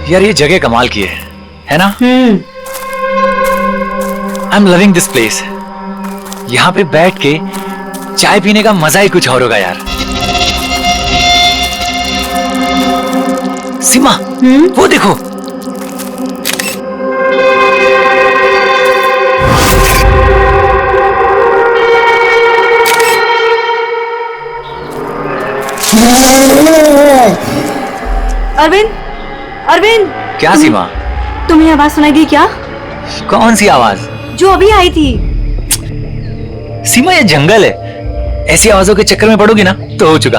यार ये जगह कमाल की है ना? I am loving this place. यहाँ पे बैठ के चाय पीने का मजा ही कुछ और होगा यार। सीमा, वो देखो। अरविंद, अरविंद। क्या सीमा? तुम्हें आवाज सुनाई दी क्या? कौन सी आवाज? जो अभी आई थी। सीमा ये जंगल है, ऐसी आवाजों के चक्कर में पड़ोगी ना तो हो चुका।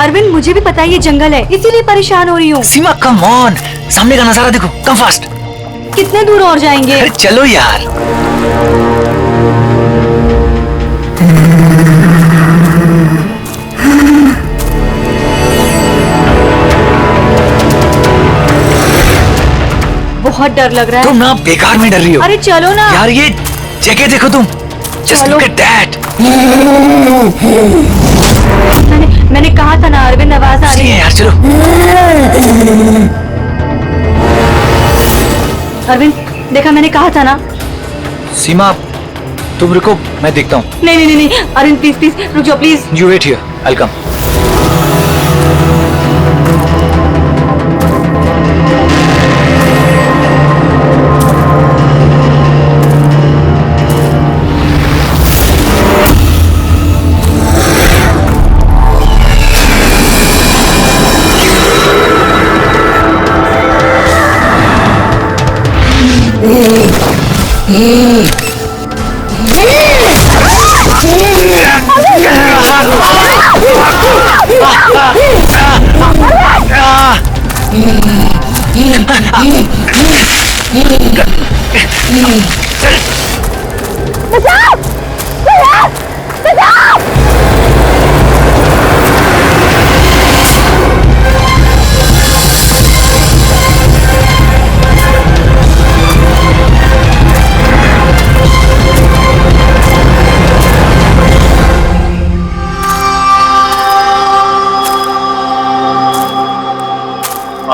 अरविंद मुझे भी पता है ये जंगल है, इसीलिए परेशान हो रही हूँ। सीमा कम ऑन, सामने का नजारा देखो, कम फास्ट। कितने दूर और जाएंगे? अरे चलो यार। बहुत डर लग रहा है। तुम ना बेकार में डर रही हो। अरे चलो ना यार, ये जगह देखो तुम। Just look at that. मैंने कहा था ना अरविंद, आवाज आ रही है यार। चलो अरविंद, देखा मैंने कहा था ना। सीमा तुम रुको, मैं देखता हूँ। नहीं नहीं नहीं अरविंद प्लीज प्लीज रुक जाओ please. You wait here, I'll come.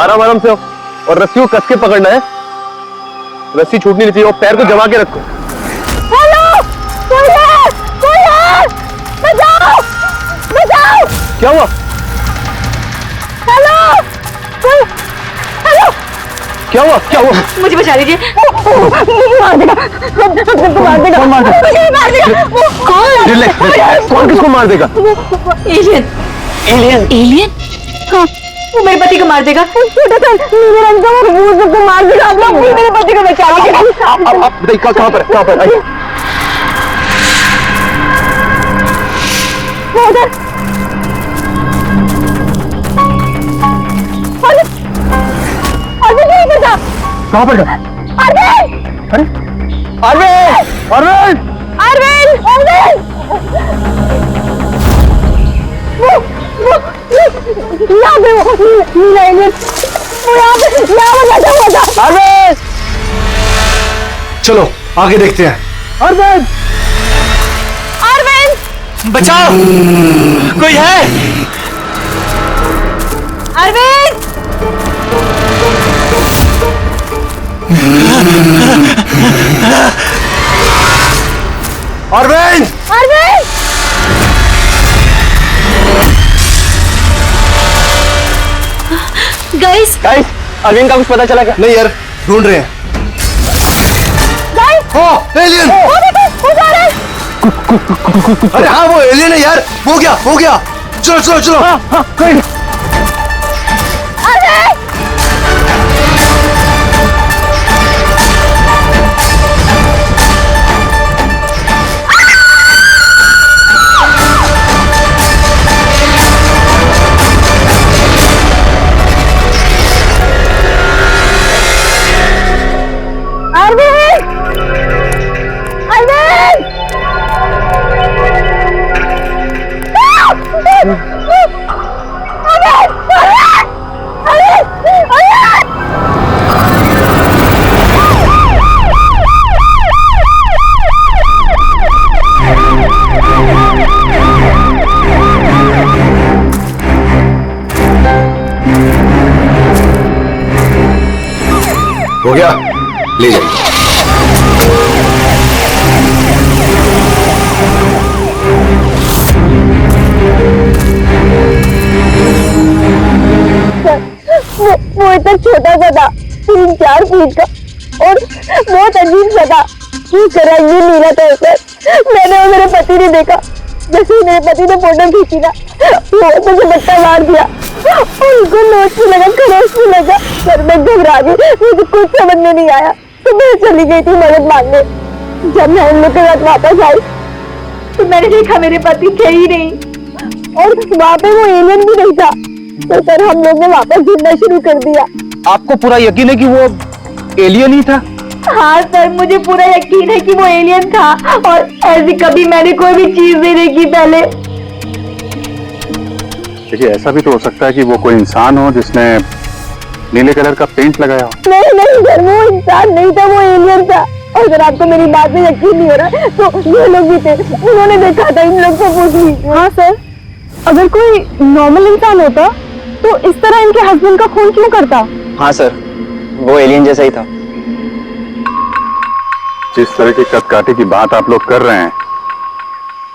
आराम आराम से हो और रस्सी को कस के पकड़ना है। रस्सी छूटनी नहीं चाहिए और पैर को जमा के रखो। हेलो, कोई है? कोई है? बचाओ, बचाओ। क्या हुआ? हेलो, कोई? हेलो, क्या हुआ? क्या हुआ? मुझे बचा लीजिए। मार देगा, मार देगा। कौन मार देगा? मार देगा। कौन? रिलैक्स। कौन किसको मार देगा? एलियन। एलियन? एलियन? हाँ, वो मेरे पति को मार देगा। छोटा सा नीले रंग का वो भूत सबको मार देगा। आप लोग मेरे पति को बचा लीजिए। आप बताइए कहाँ पर? कहाँ पर? आइए। वो उधर। अरविंद नहीं बचा। कहाँ पर? अरविंद! अरे अरविंद! अरविंद! अरविंद! अरविंद! यहाँ पे वो नीला एलियन, वो यहाँ पे बैठा हुआ था। अरविंद! चलो आगे देखते हैं। अरविंद! अरविंद! बचाओ, कोई है? अरविंद! अरविंद! अरविंद! गाइस, अरविंद का कुछ पता चला क्या? नहीं यार, ढूंढ रहे हैं। हाँ, एलियन! वो देखो, वो जा रहा है। अरे हाँ, वो एलियन है यार। हो गया, हो गया। चलो चलो चलो। हाँ, कोई नहीं। अरविंद! हो गया, ले जाइए। वो इतना छोटा सा था, 3-4 फीट का, और बहुत अजीब सा था। उसका रंग भी नीला था सर। मैंने और मेरे पति ने देखा, जैसे ही मेरे पति ने फोटो खींची ना, वो तो झपट्टा मार दिया। उनको नोच भी लगा, खरोच भी लगा। सर मैं घबरा गई, मुझे कुछ समझ में नहीं आया, तो मैं चली गई थी मदद मांगने। जब मैं उन लोग के साथ वापस आई तो मैंने देखा मेरे पति थे ही नहीं, और वहाँ पे वो एलियन भी नहीं था। तो सर हम लोग ने वापस ढूंढना शुरू कर दिया। आपको पूरा यकीन है कि वो एलियन ही था? हाँ सर, मुझे पूरा यकीन है कि वो एलियन था, और ऐसी कभी मैंने कोई भी चीज नहीं देखी पहले। देखिए, ऐसा भी तो हो सकता है कि वो कोई इंसान हो जिसने नीले कलर का पेंट लगाया हो। नहीं नहीं सर, वो इंसान नहीं था, वो एलियन था। और अगर आपको मेरी बात में यकीन नहीं हो रहा तो ये लोग भी थे, उन्होंने देखा था, इन लोग को पूछ लीजिए। हाँ सर, अगर कोई नॉर्मल इंसान होता तो इस तरह इनके हस्बैंड का खून क्यों करता? हाँ सर, वो एलियन जैसा ही था। जिस तरह की कदकाठी की बात आप लोग कर रहे हैं,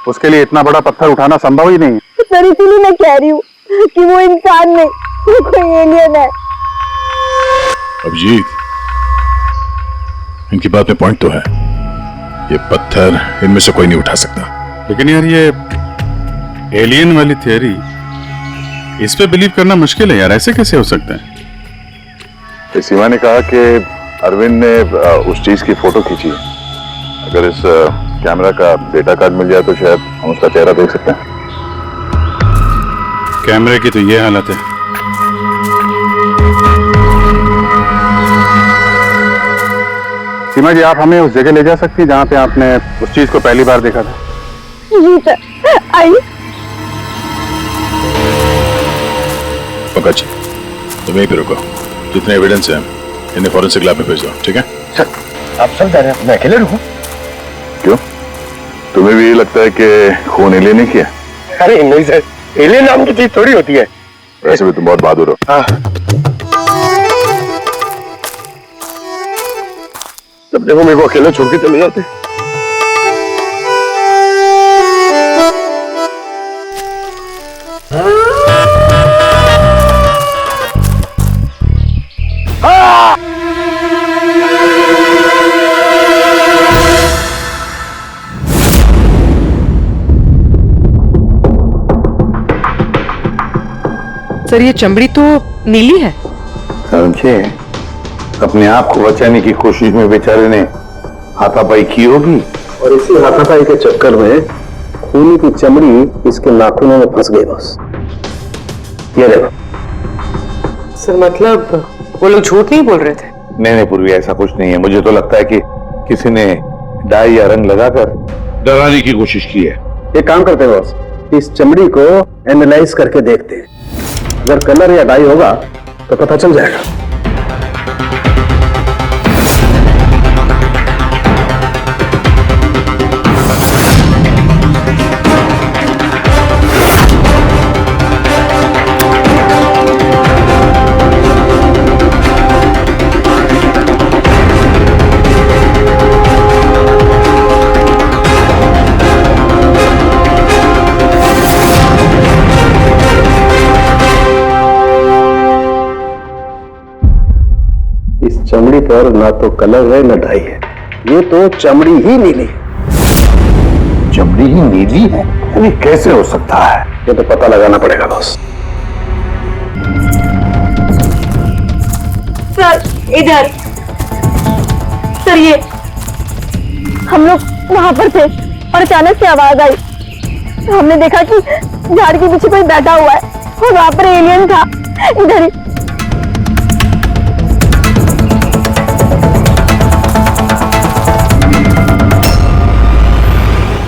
उसके लिए इतना बड़ा पत्थर उठाना संभव ही नहीं है। सर इसीलिए मैं कह रही हूँ कि वो इंसान नहीं, वो कोई एलियन है। अभिजीत, इनकी बात में पॉइंट तो है। ये पत्थर इनमें से कोई नहीं उठा सकता। लेकिन यार, ये एलियन वाली थियरी, इस पे बिलीव करना मुश्किल है यार। ऐसे कैसे हो सकता है? सीमा ने कहा कि अरविंद ने उस चीज की फोटो खींची है। अगर इस कैमरा का डेटा कार्ड मिल जाए तो शायद हम उसका चेहरा देख सकते हैं। कैमरे की तो ये हालत है। सीमा जी, आप हमें उस जगह ले जा सकती हैं जहां पे आपने उस चीज को पहली बार देखा था? जी सर, आइए। पंकज जी, तुम यहीं पे रुको। जितने एविडेंस हैं इन्हें फॉरेंसिक लैब में भेज दो, ठीक है? सर, आप सब जा रहे हैं, मैं अकेले रुकूं? क्यों, तुम्हें भी ये लगता है कि खून एलियन ने किया? अरे नहीं सर, एलियन नाम की चीज थोड़ी होती है। वैसे भी तुम बहुत बहादुर हो। हाँ, तब देखो मेरे को अकेला छोड़ के चले जाते। सर ये चमड़ी तो नीली है। समझे, अपने आप को बचाने की कोशिश में बेचारे ने हाथापाई की होगी, और इसी हाथापाई के चक्कर में खूनी की चमड़ी इसके नाखूनों में फंस गई। बस ये देखो। सर मतलब वो लोग झूठ नहीं बोल रहे थे? नहीं पूर्वी, ऐसा कुछ नहीं है। मुझे तो लगता है कि किसी ने डाई या रंग लगाकर डराने की कोशिश की है। एक काम करते हैं बॉस, इस चमड़ी को एनालाइज करके देखते हैं। अगर कलर या डाई होगा तो पता चल जाएगा। चमड़ी पर ना तो कलर है ना डाई है, ये तो चमड़ी ही नीली है। चमड़ी ही नीली है? अरे कैसे हो सकता है? ये तो पता लगाना पड़ेगा बॉस। सर इधर। सर ये हम लोग वहां पर थे और अचानक से आवाज आई। हमने देखा कि झाड़ के पीछे कोई बैठा हुआ है और वहां पर एलियन था। इधर ही।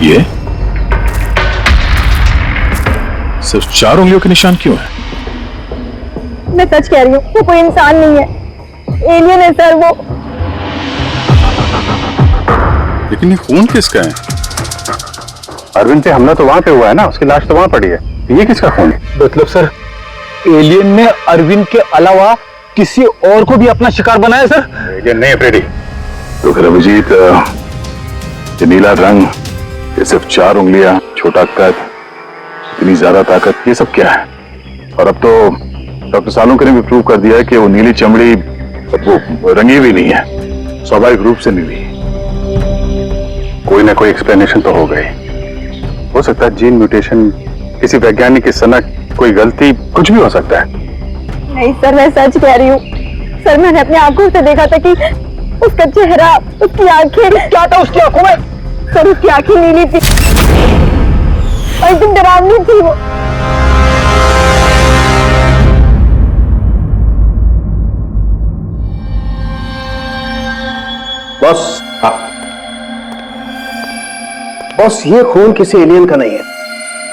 ये सिर्फ 4 उंगलियों के निशान क्यों है? मैं सच कह रही हूँ, वो कोई इंसान नहीं है, एलियन है सर वो। लेकिन ये खून किसका है? अरविंद पे हमला तो वहां पे हुआ है ना, उसकी लाश तो वहां पड़ी है। ये किसका खून है? मतलब सर, एलियन ने अरविंद के अलावा किसी और को भी अपना शिकार बनाया सर? एलियन नहीं है फ्रेडी। तो फिर अभिजीत, ये नीला रंग, ये सिर्फ 4 उंगलियां, छोटा कद, इतनी ज्यादा ताकत, ये सब क्या है? और अब तो डॉक्टर सालुंके ने भी प्रूव कर दिया है कि वो नीली चमड़ी वो रंगी भी नहीं है, स्वाभाविक रूप से नीली। कोई ना कोई एक्सप्लेनेशन तो हो गई। हो सकता है जीन म्यूटेशन, किसी वैज्ञानिक की सनक, कोई गलती, कुछ भी हो सकता है। नहीं सर, मैं सच कह रही हूँ सर। मैंने अपनी आंखों से देखा था कि उसका चेहरा, उसकी आंखें, क्या था उसकी आंखों में? सर उसकी आंखें नीली थी और एकदम डरावनी थी वो। बॉस, बॉस, ये खून किसी एलियन का नहीं है,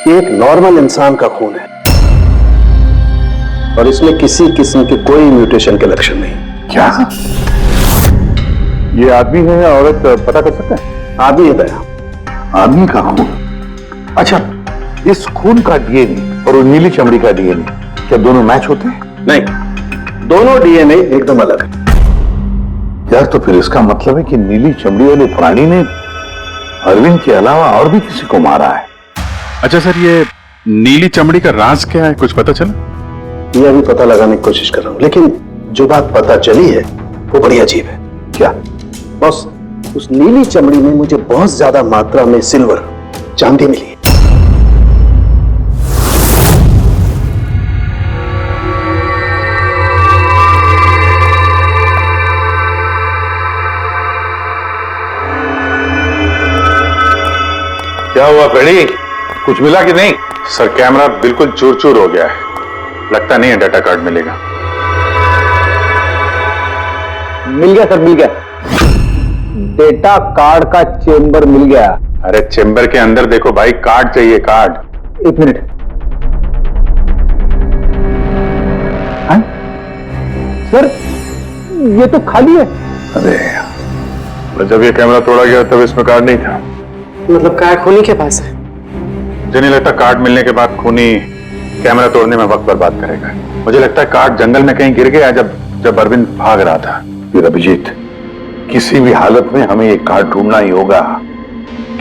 ये एक नॉर्मल इंसान का खून है और इसमें किसी किस्म के कोई म्यूटेशन के लक्षण नहीं। क्या ये आदमी है या औरत, पता कर सकते हैं? आदमी है दया। आदमी का खून? अच्छा, इस खून का डीएनए और वो नीली चमड़ी का डीएनए क्या दोनों मैच होते हैं? नहीं, दोनों डीएनए एकदम अलग है। यार, तो फिर इसका मतलब है कि नीली चमड़ी वाले प्राणी ने अरविंद के अलावा और भी किसी को मारा है। अच्छा सर, ये नीली चमड़ी का राज क्या है, कुछ पता चला? ये अभी पता लगाने की कोशिश कर रहा हूं, लेकिन जो बात पता चली है वो बड़ी अजीब है। क्या? बॉस, उस नीली चमड़ी में मुझे बहुत ज्यादा मात्रा में सिल्वर, चांदी मिली है। क्या हुआ फ्रेडी, कुछ मिला कि नहीं? सर कैमरा बिल्कुल चूर चूर हो गया है, लगता नहीं है डाटा कार्ड मिलेगा। मिल गया सर, मिल गया। डेटा कार्ड का चेंबर मिल गया। अरे चेंबर के अंदर देखो भाई, कार्ड चाहिए, कार्ड। 1 मिनट। हाँ? सर, ये तो खाली है। अरे जब ये कैमरा तोड़ा गया तब इसमें कार्ड नहीं था। मतलब कार्ड खूनी के पास है? मुझे नहीं लगता कार्ड मिलने के बाद खूनी कैमरा तोड़ने में वक्त बर्बाद करेगा। मुझे लगता है कार्ड जंगल में कहीं गिर गया जब अरविंद भाग रहा था। फिर अभिजीत, किसी भी हालत में हमें ये कार्ड ढूंढना ही होगा,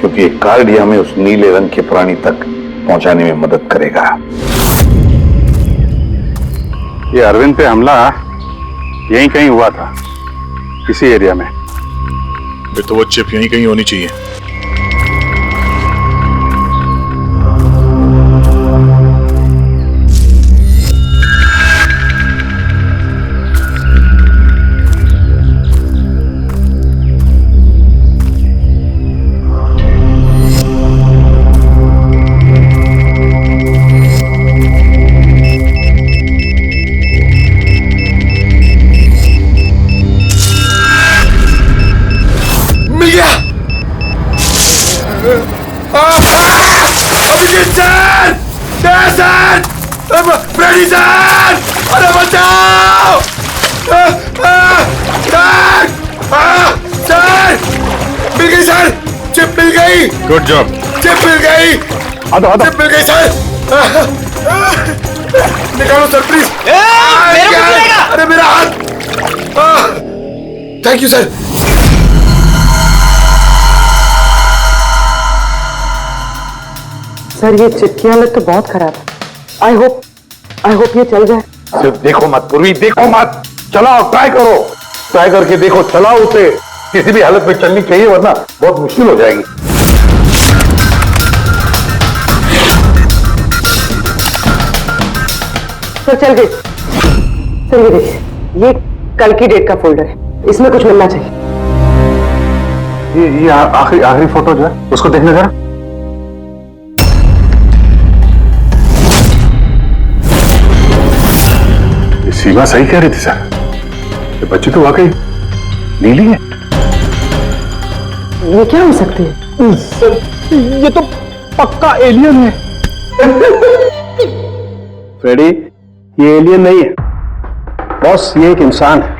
क्योंकि ये कार्ड ही हमें उस नीले रंग के प्राणी तक पहुंचाने में मदद करेगा। ये अरविंद पे हमला यहीं कहीं हुआ था, इसी एरिया में। फिर तो वो चिप यहीं कहीं होनी चाहिए। फ्रेडी सर, अरे बचाओ! सर, मिल गई सर, चिप मिल गई। Good job. चिप मिल गई। चिप मिल गई सर। निकालो सर प्लीज। अरे मेरा हाथ। Thank you sir. सर ये चिप की हालत तो बहुत खराब है। आई होप ये चल जाए। सिर्फ देखो मत पूर्वी, देखो मत, चलाओ, ट्राई करो, ट्राई करके देखो, चलाओ उसे। किसी भी हालत में चलनी चाहिए, वरना बहुत मुश्किल हो जाएगी। सर चल गई। सर ये देखिए, ये कल की डेट का फोल्डर है, इसमें कुछ मिलना चाहिए। ये आखिरी फोटो जो है उसको देखने जरा। सीमा सही कह रही थी सर, ये बच्ची तो वाकई नीली है। ये क्या हो सकती है? सर, ये तो पक्का एलियन है। फ्रेडी, ये एलियन नहीं है बॉस, ये एक इंसान है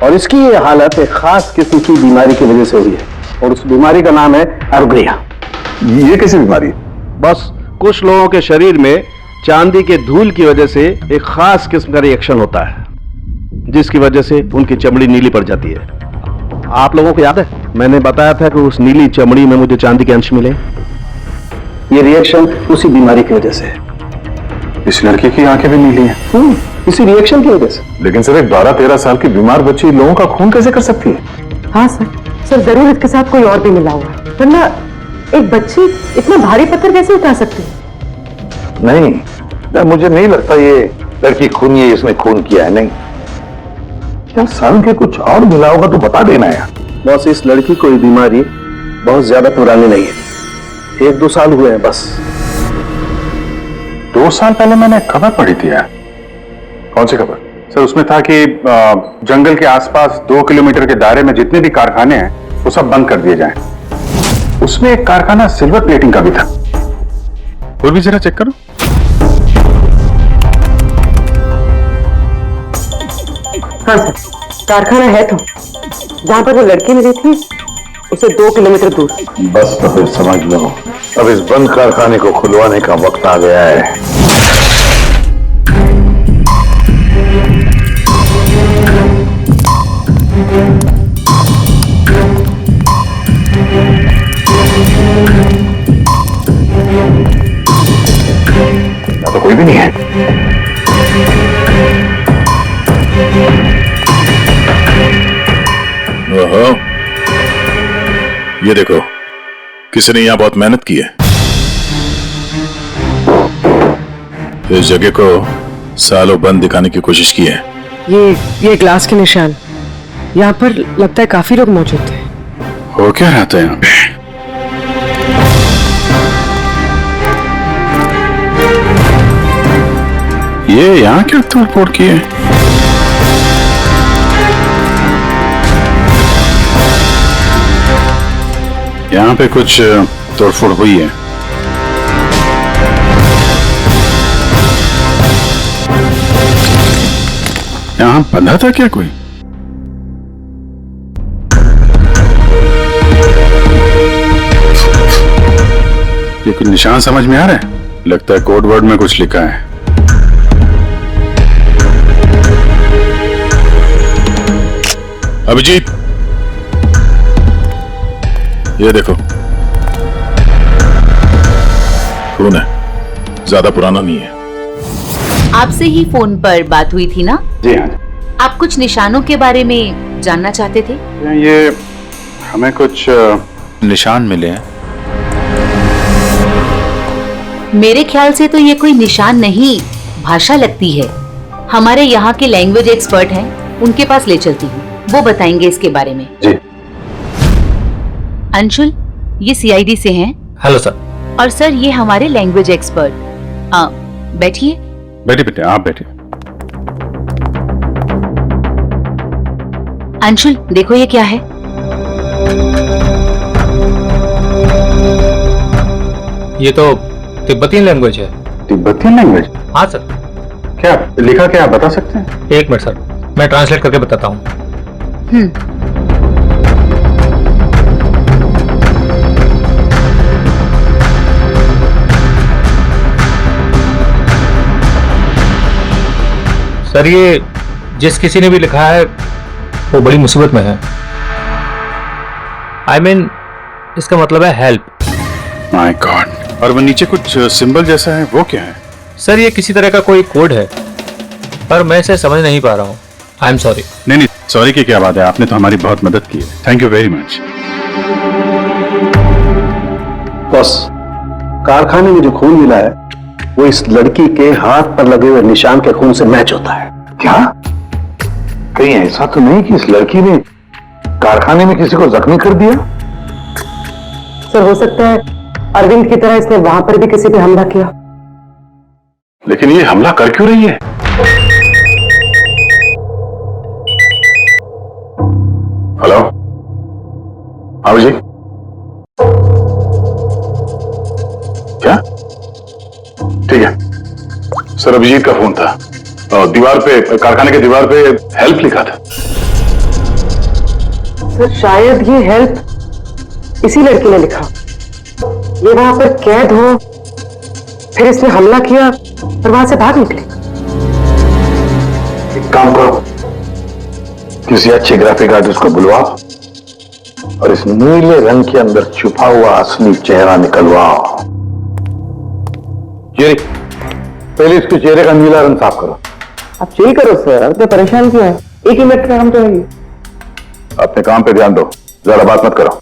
और इसकी ये हालत एक खास किस्म की बीमारी की वजह से हुई है और उस बीमारी का नाम है एरोग्रिया। ये कैसी बीमारी है? बस कुछ लोगों के शरीर में चांदी के धूल की वजह से एक खास किस्म का रिएक्शन होता है। जिसकी वजह से उनकी चमड़ी नीली पड़ जाती है। आप लोगों को याद है मैंने बताया था कि उस नीली चमड़ी में मुझे चांदी के अंश मिले। ये रिएक्शन उसी बीमारी की वजह से है। इस लड़की की आंखें भी नीली हैं। इसी रिएक्शन की वजह से। लेकिन सर एक 12-13 साल की बीमार बच्ची लोगों का खून कैसे कर सकती है? हाँ सर जरूर इसके साथ कोई और भी मिला हुआ है, वरना एक बच्ची इतना भारी पत्थर कैसे उठा सकती है? नहीं, मुझे नहीं लगता ये लड़की खूनी है, इसने खून किया है। नहीं क्या सन के कुछ और मिला होगा तो बता देना यार। बॉस इस लड़की को ये बीमारी बहुत ज्यादा पुरानी नहीं है, 1-2 साल हुए हैं बस। 2 साल पहले मैंने खबर पढ़ी थी यार। कौन सी खबर? सर उसमें था कि जंगल के आसपास 2 किलोमीटर के दायरे में जितने भी कारखाने हैं वो सब बंद कर दिए जाएं। उसमें एक कारखाना सिल्वर प्लेटिंग का भी था। और भी जरा चेक करो। हाँ सर कारखाना है तो जहां पर वो लड़की मिली थी उसे 2 किलोमीटर दूर। बस तो फिर समझ लो अब इस बंद कारखाने को खुलवाने का वक्त आ गया है। तो कोई भी नहीं है। ओहो, ये देखो किसी ने यहां बहुत मेहनत की है। इस जगह को सालों बंद दिखाने की कोशिश की है। ये ग्लास के निशान, यहाँ पर लगता है काफी लोग मौजूद थे। हो क्या रहता है यहाँ पे? ये यहाँ क्या तोड़-फोड़ की है? यहाँ पे कुछ तोड़फोड़ हुई है। यहाँ बंधा था क्या कोई? ये कुछ निशान समझ में आ रहा है? लगता है कोड वर्ड में कुछ लिखा है। अभिजीत, ये देखो खून है, ज्यादा पुराना नहीं है। आपसे ही फोन पर बात हुई थी ना? जी हाँ। आप कुछ निशानों के बारे में जानना चाहते थे? ये हमें कुछ निशान मिले हैं। मेरे ख्याल से तो ये कोई निशान नहीं, भाषा लगती है। हमारे यहाँ के लैंग्वेज एक्सपर्ट हैं, उनके पास ले चलती हूँ, वो बताएंगे इसके बारे में। जी। अंशुल, ये सीआईडी से हैं। Hello sir. और सर ये हमारे लैंग्वेज एक्सपर्ट। बैठिए। बैठिए बेटे, आप बैठिए। अंशुल देखो ये क्या है। ये तो तिब्बती लैंग्वेज है। तिब्बती लैंग्वेज? हाँ सर। क्या लिखा, क्या आप बता सकते हैं? 1 मिनट सर, मैं ट्रांसलेट करके बताता हूँ। सर ये जिस किसी ने भी लिखा है वो बड़ी मुसीबत में है। I mean, इसका मतलब है हेल्प। My God. और वो नीचे कुछ सिंबल जैसा है, वो क्या है? सर ये किसी तरह का कोई कोड है, पर मैं इसे समझ नहीं पा रहा हूँ। I am sorry. नहीं, सॉरी की क्या बात है, आपने तो हमारी बहुत मदद की है। Thank you very much. Boss, कारखाने में जो खून मिला है वो इस लड़की के हाथ पर लगे हुए निशान के खून से मैच होता है। क्या कहीं ऐसा तो नहीं कि इस लड़की ने कारखाने में किसी को जख्मी कर दिया? सर हो सकता है अरविंद की तरह इसने वहां पर भी किसी पे हमला किया। लेकिन ये हमला कर क्यों रही है? हेलो अभिजीत, क्या? ठीक है सर, अभिजीत का फोन था। दीवार पे, कारखाने के दीवार पे हेल्प लिखा था। सर शायद ये हेल्प इसी लड़की ने लिखा। ये वहां पर कैद हो, फिर इसने हमला किया और वहां से भाग निकली। एक काम करो, किसी अच्छे ग्राफिक आर्टिस्ट को बुलवाओ और इस नीले रंग के अंदर छुपा हुआ असली चेहरा निकलवाओ। जेरी, पहले इसके चेहरे का नीला रंग साफ करो। आप चिल करो सर, अब तो परेशान क्यों है? 1 मिनट का काम तो है। अपने काम पे ध्यान दो, ज्यादा बात मत करो।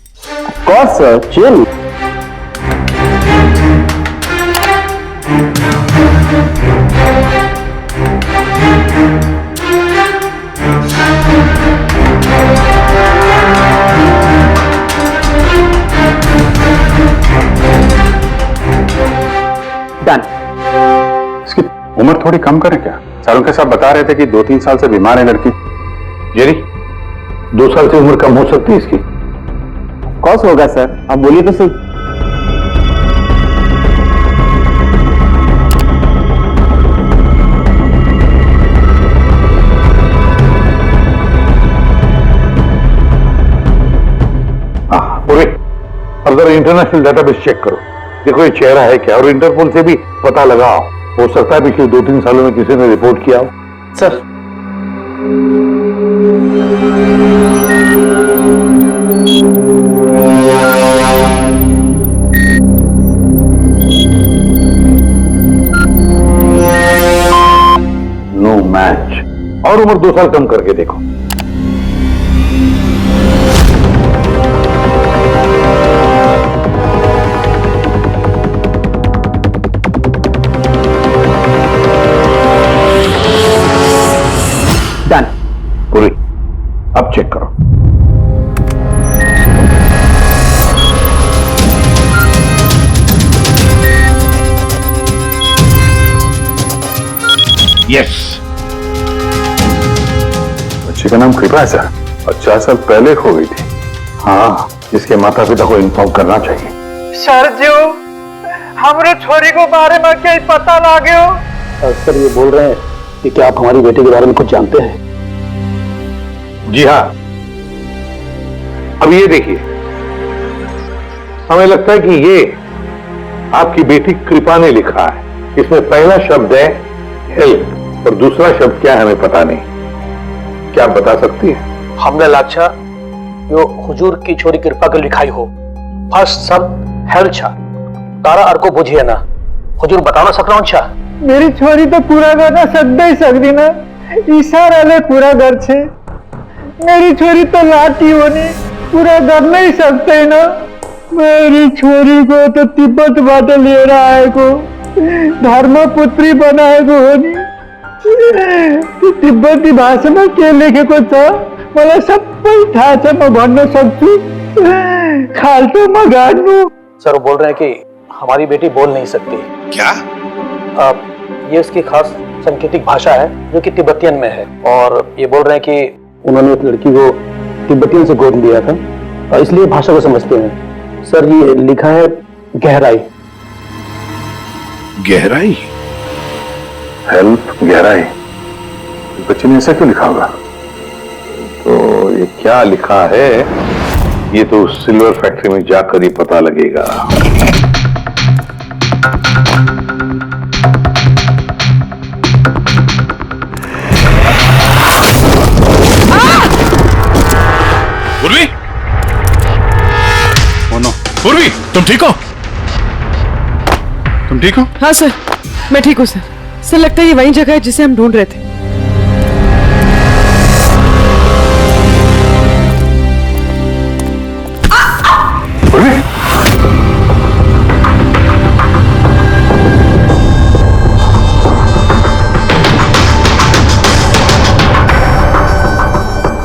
कौन सर, चिल। डन। इसकी उम्र थोड़ी कम करें क्या? सालों के साथ बता रहे थे कि 2-3 साल से बीमार है लड़की। जेरी, 2 साल से उम्र कम हो सकती है इसकी? कौन सा होगा सर, आप बोलिए तो सही। हाँ, पूरे फर्दर इंटरनेशनल डेटाबेस चेक करो, देखो ये चेहरा है क्या, और इंटरपोल से भी पता लगाओ। हो सकता है पिछले 2-3 सालों में किसी ने रिपोर्ट किया हो। Sir, no match. और उम्र 2 साल कम करके देखो। डन। पूरी, अब चेक करो। यस, बच्चे का नाम कृपा है सर, और 4 साल पहले खो गई थी। हाँ, इसके माता पिता को इन्फॉर्म करना चाहिए। सर जो हमारे छोरी को बारे में क्या पता लागे हो? सर ये बोल रहे हैं कि क्या आप हमारी बेटी के बारे में कुछ जानते हैं? जी हाँ। अब ये देखिए, हमें लगता है कि ये आपकी बेटी कृपा ने लिखा है। इसमें पहला शब्द है हेल्प और दूसरा शब्द क्या है हमें पता नहीं। क्या आप बता सकती है? हमने लाचा यो हुजूर की छोरी कृपा के लिखाई हो। फर्स्ट शब्द हेल्प छा, तारा अर्को बुझिए ना। हुजूर बताना सक रहा छा। मेरी छोरी तो पूरा करना सद ही सकती ना, इशारा ले पूरा घर छे। मेरी छोरी तो लाटी होनी पूरा कर नहीं सकते ना। मेरी छोरी को तो तिब्बत बाटे ले रहा है को धर्मपुत्री बनाए को होनी। तो तिब्बती भाषा में के लेखे को था मला सब था मैं भन्न सकती खालतो मगाड़ू। सर वो बोल रहे हैं कि हमारी बेटी बोल नहीं सकती। क्या? ये उसकी खास सांकेतिक भाषा है जो कि तिब्बतियन में है, और ये बोल रहे हैं कि उन्होंने एक लड़की को तिब्बतियन से गोद लिया था और इसलिए भाषा को समझते हैं। सर ये लिखा है गहराई। गहराई? हेल्प गहराई? बच्चे ने ऐसा क्यों लिखा होगा? तो ये क्या लिखा है ये तो सिल्वर फैक्ट्री में जाकर ही पता लगेगा। पूर्वी! ओ नो, पूर्वी, तुम ठीक हो? तुम ठीक हो? हाँ सर, मैं ठीक हूँ सर। सर लगता है ये वही जगह है जिसे हम ढूंढ रहे थे।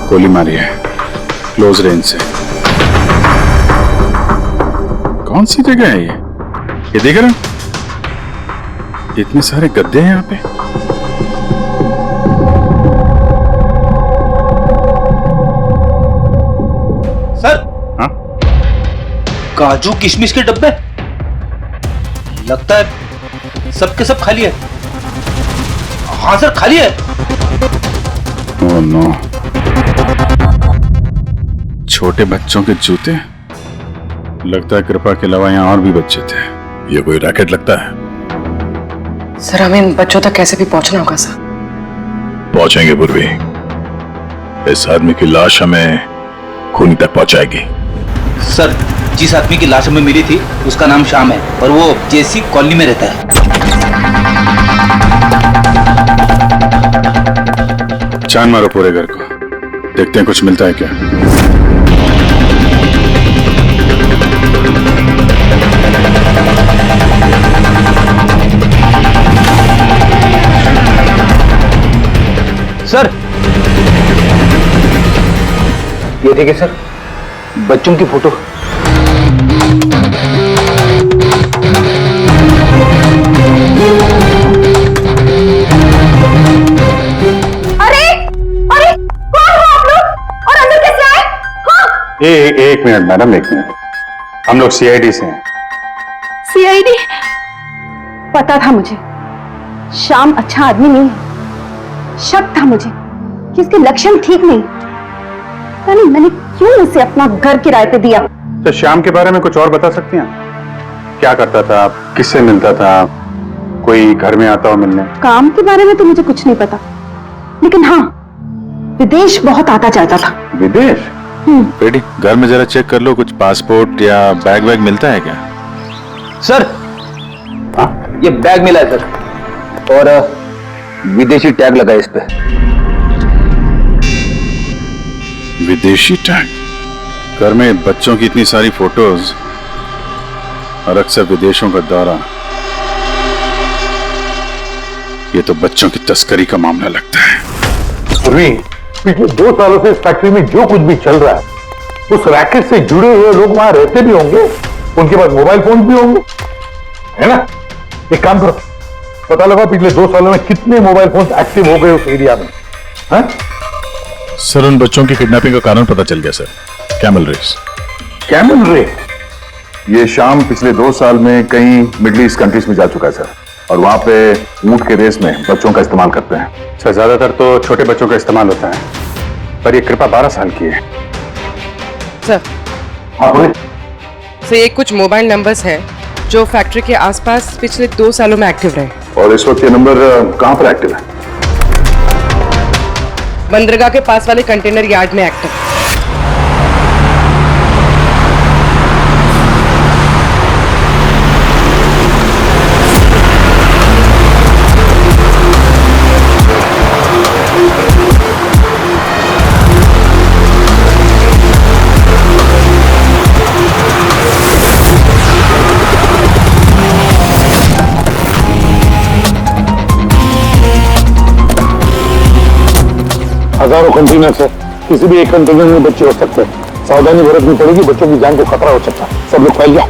गोली मारी है क्लोज रेंज से। कौन सी जगह है ये देख रहे हैं? इतने सारे गद्दे हैं यहाँ पे। सर, हाँ? काजू किशमिश के डब्बे लगता है सबके सब खाली है। हाँ सर खाली है। ओह नो, छोटे बच्चों के जूते। लगता है कृपा के अलावा यहाँ और भी बच्चे थे। ये कोई रैकेट लगता है। सर हमें इन बच्चों तक कैसे भी पहुंचना होगा सर। पहुंचेंगे पूर्वी, इस आदमी की लाश हमें खूनी तक पहुंचाएगी। सर, जिस आदमी की लाश हमें मिली थी उसका नाम श्याम है और वो जेसी कॉलोनी में रहता है। छान मारो पूरे घर को, देखते हैं कुछ मिलता है क्या। सर, ये देखिए सर, बच्चों की फोटो। एक मिनट मैडम, एक मिनट। हम लोग सीआईडी से हैं। सीआईडी? पता था मुझे श्याम अच्छा आदमी नहीं है। शक था मुझे कि इसके लक्षण ठीक नहीं। यानी मैंने क्यों उसे अपना घर किराए पे दिया? तो श्याम के बारे में कुछ और बता सकती हैं? क्या करता था, किससे मिलता था, कोई घर में आता हो मिलने? काम के बारे में तो मुझे कुछ नहीं पता, लेकिन हाँ, विदेश बहुत आता जाता था। विदेश? बेटी, घर में जरा चेक कर लो, कुछ पासपोर्ट या बैग वैग मिलता है क्या? सर, ये बैग मिला है सर, और विदेशी टैग लगा है इस पे। विदेशी टैग? घर में बच्चों की इतनी सारी फोटोज और अक्सर विदेशों का दौरा, ये तो बच्चों की तस्करी का मामला लगता है। पिछले 2 सालों से इस फैक्ट्री में जो कुछ भी चल रहा है, उस रैकेट से जुड़े हुए लोग वहां रहते भी होंगे, उनके पास मोबाइल फोन भी होंगे, है ना? एक काम करो, पता लगा पिछले 2 सालों में कितने मोबाइल फोन एक्टिव हो गए उस एरिया में। है? सर, उन बच्चों की किडनैपिंग का कारण पता चल गया sir. Camel race. Camel race? ये शाम पिछले 2 साल में कई मिडिल ईस्ट कंट्रीज में जा चुका है सर, और वहां पे ऊंट के रेस में बच्चों का इस्तेमाल करते हैं। सर, ज्यादातर तो छोटे बच्चों का इस्तेमाल होता है, पर ये कृपा 12 साल की है। सर, सर ये कुछ मोबाइल नंबर्स हैं जो फैक्ट्री के आसपास पिछले 2 सालों में एक्टिव रहे। और इस वक्त ये नंबर कहां पर एक्टिव है? बंदरगाह के पास वाले कंटेनर यार्ड में एक्टिव। हजारों कंटेनर है, किसी भी एक कंटेनर में बच्चे हो सकते हैं। सावधानी बरतनी पड़ेगी, बच्चों की जान को खतरा हो सकता है। सब लोग फैल जाओ।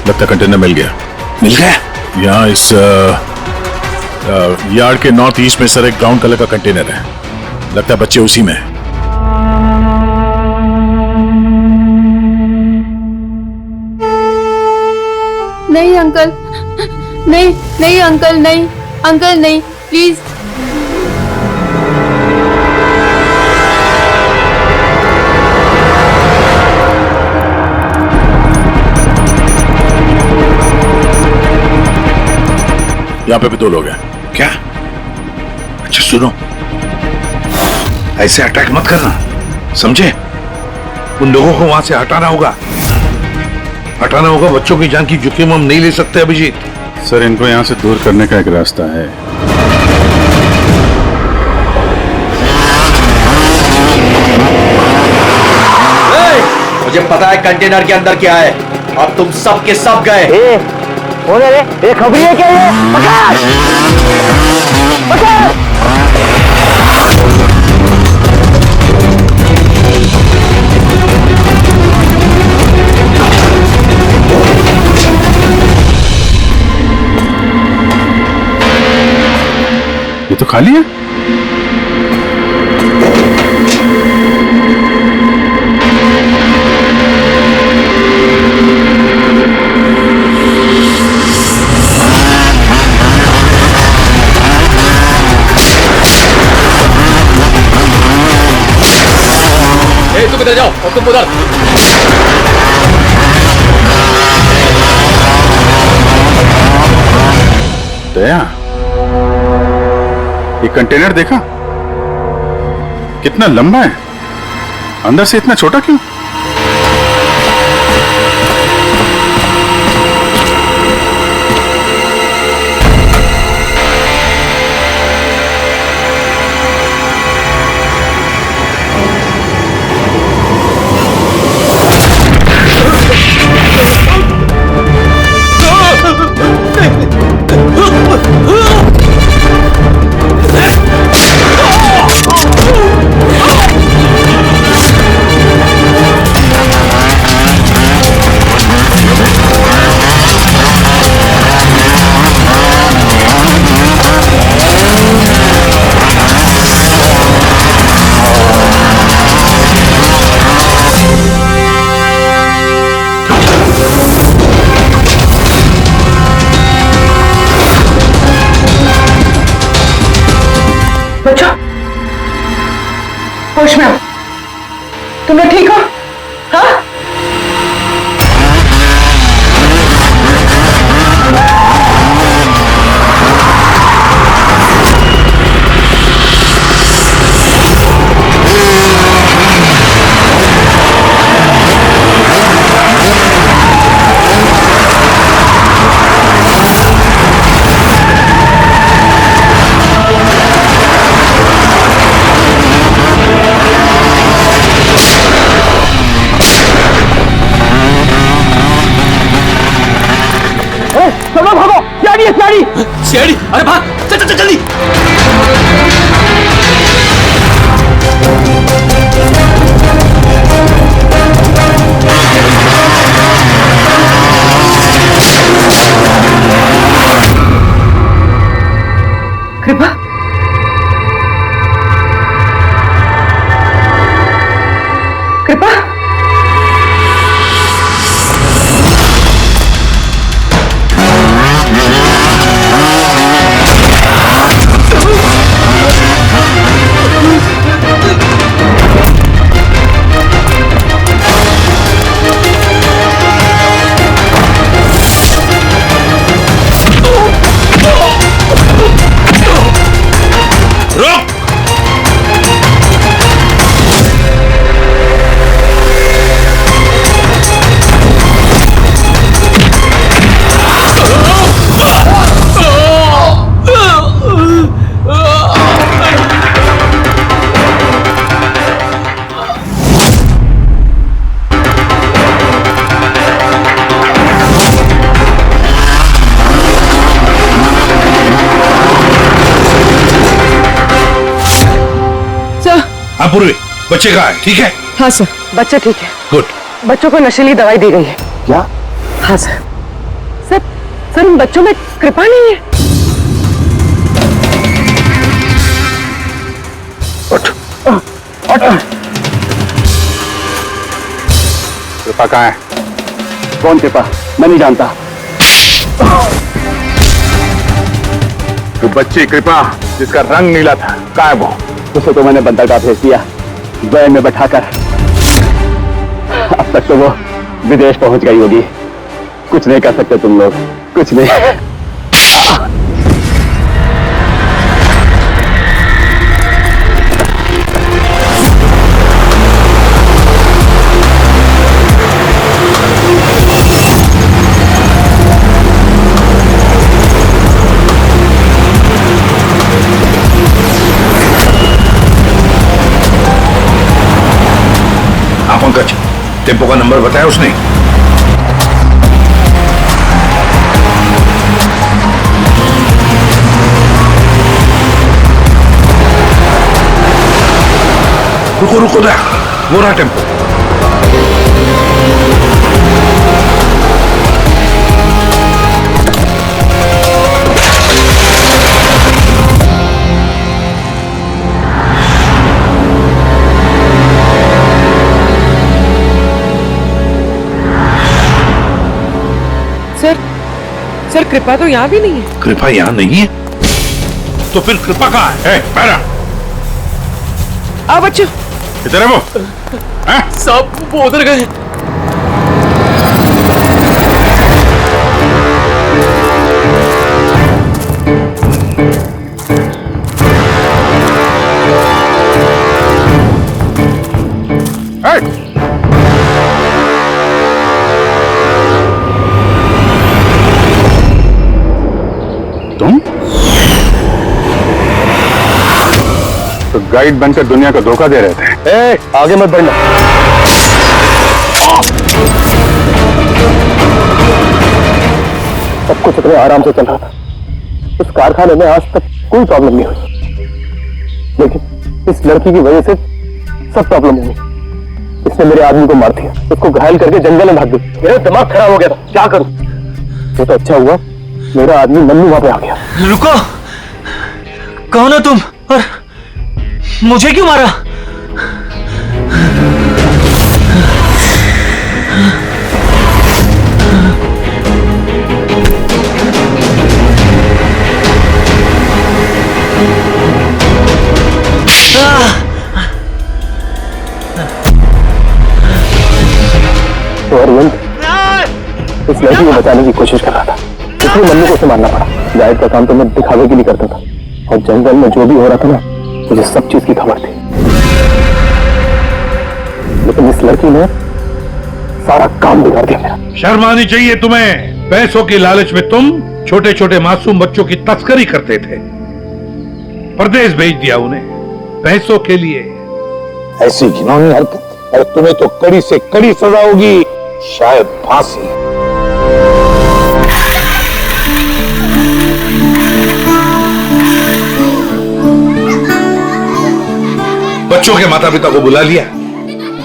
लगता कंटेनर मिल गया। मिल गया? यहाँ इस यार्ड के नॉर्थ ईस्ट में सर एक ब्राउन कलर का कंटेनर है। लगता है बच्चे उसी में हैं। नहीं अंकल, नहीं नहीं अंकल, नहीं अंकल, नहीं प्लीज। यहाँ पे भी 2 लोग हैं। क्या? अच्छा सुनो, ऐसे अटैक मत करना, समझे? उन लोगों को वहां से हटाना होगा, बच्चों की जान की जोखिम हम नहीं ले सकते अभिजीत। सर, इनको यहाँ से दूर करने का एक रास्ता है। मुझे पता है कंटेनर के अंदर क्या है, और तुम सब के सब गए। कौन है रे? ये खबरी है क्या ये? पकड़! पकड़! ये तो खाली है। तुम इधर जाओ और तुम उधर। दया, ये कंटेनर देखा कितना लंबा है, अंदर से इतना छोटा क्यों? होश में आओ। तुम लोग ठीक हो? हाँ? सीआईडी, अरे भाग, चल चल चल जल्दी। कृपा, कृपा, पूर्वी, बच्चे कहाँ है? ठीक है? हाँ सर, बच्चे ठीक है। गुड। बच्चों को नशीली दवाई दी गई है। क्या? हाँ सर। सर, सर उन बच्चों में कृपा नहीं है। उठ, उठ। कृपा कहाँ है? कौन कृपा? मैं नहीं जानता। तो बच्ची कृपा जिसका रंग नीला था, कहाँ है वो? उसे तो मैंने बंदरगाह भेज दिया, वैन में बैठाकर। अब तक तो वो विदेश पहुंच गई होगी। कुछ नहीं कर सकते तुम लोग, कुछ नहीं। टेम्पो का नंबर बताया उसने? रुको रुको ना, वो रहा टेम्पो। सर कृपा तो यहाँ भी नहीं है। कृपा यहाँ नहीं है तो फिर कृपा कहाँ है? पैरा आओ बच्चों। इधर है वो? सब वो उधर गए। तुम तो गाइड बनकर दुनिया को धोखा दे रहे थे। आगे मत बढ़ना। सब कुछ इतने आराम से चल रहा था। इस कारखाने में आज तक कोई प्रॉब्लम नहीं हुई, लेकिन इस लड़की की वजह से सब प्रॉब्लम हुई। इसने मेरे आदमी को मार दिया, उसको घायल करके जंगल में भाग गई। मेरा दिमाग खराब हो गया था, क्या करूं? ये तो अच्छा हुआ मेरा आदमी मन्नू वहां पे आ गया। रुको, कौन हो तुम और मुझे क्यों मारा? तो अरविंद इस लड़की को बचाने की कोशिश कर रहा था, इसलिए मन्नू को उसे मारना पड़ा। गाइड का काम तो मैं दिखावे के लिए करता था, और जंगल में जो भी हो रहा था ना, मुझे सब चीज की खबर थी। लेकिन इस लड़की ने सारा काम बिगाड़ दिया मेरा। शर्म आनी चाहिए तुम्हें। पैसों की लालच में तुम छोटे छोटे मासूम बच्चों की तस्करी करते थे, परदेश भेज दिया उन्हें पैसों के लिए। ऐसी घिनौनी हरकत, और तुम्हें तो कड़ी से कड़ी सजा होगी, शायद फांसी। बच्चों के माता पिता को बुला लिया,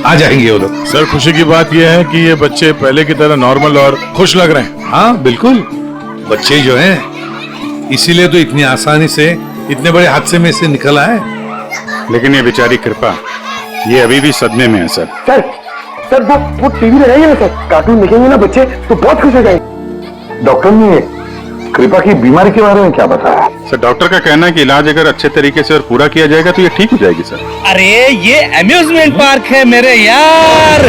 आ जाएंगे वो लोग। सर खुशी की बात यह है कि ये बच्चे पहले की तरह नॉर्मल और खुश लग रहे हैं। हाँ बिल्कुल, बच्चे जो हैं इसीलिए तो इतनी आसानी से इतने बड़े हादसे में से निकल आए। लेकिन ये बेचारी कृपा, ये अभी भी सदमे में है सर। सर वो टीवी में रहेंगे ना सर, कार्टून देखेंगे ना बच्चे तो बहुत खुश हो जाएंगे। डॉक्टर ने कृपा की बीमारी के बारे में क्या बताया? सर डॉक्टर का कहना है कि इलाज अगर अच्छे तरीके से और पूरा किया जाएगा तो ये ठीक हो जाएगी सर। अरे ये अम्यूजमेंट पार्क है मेरे यार,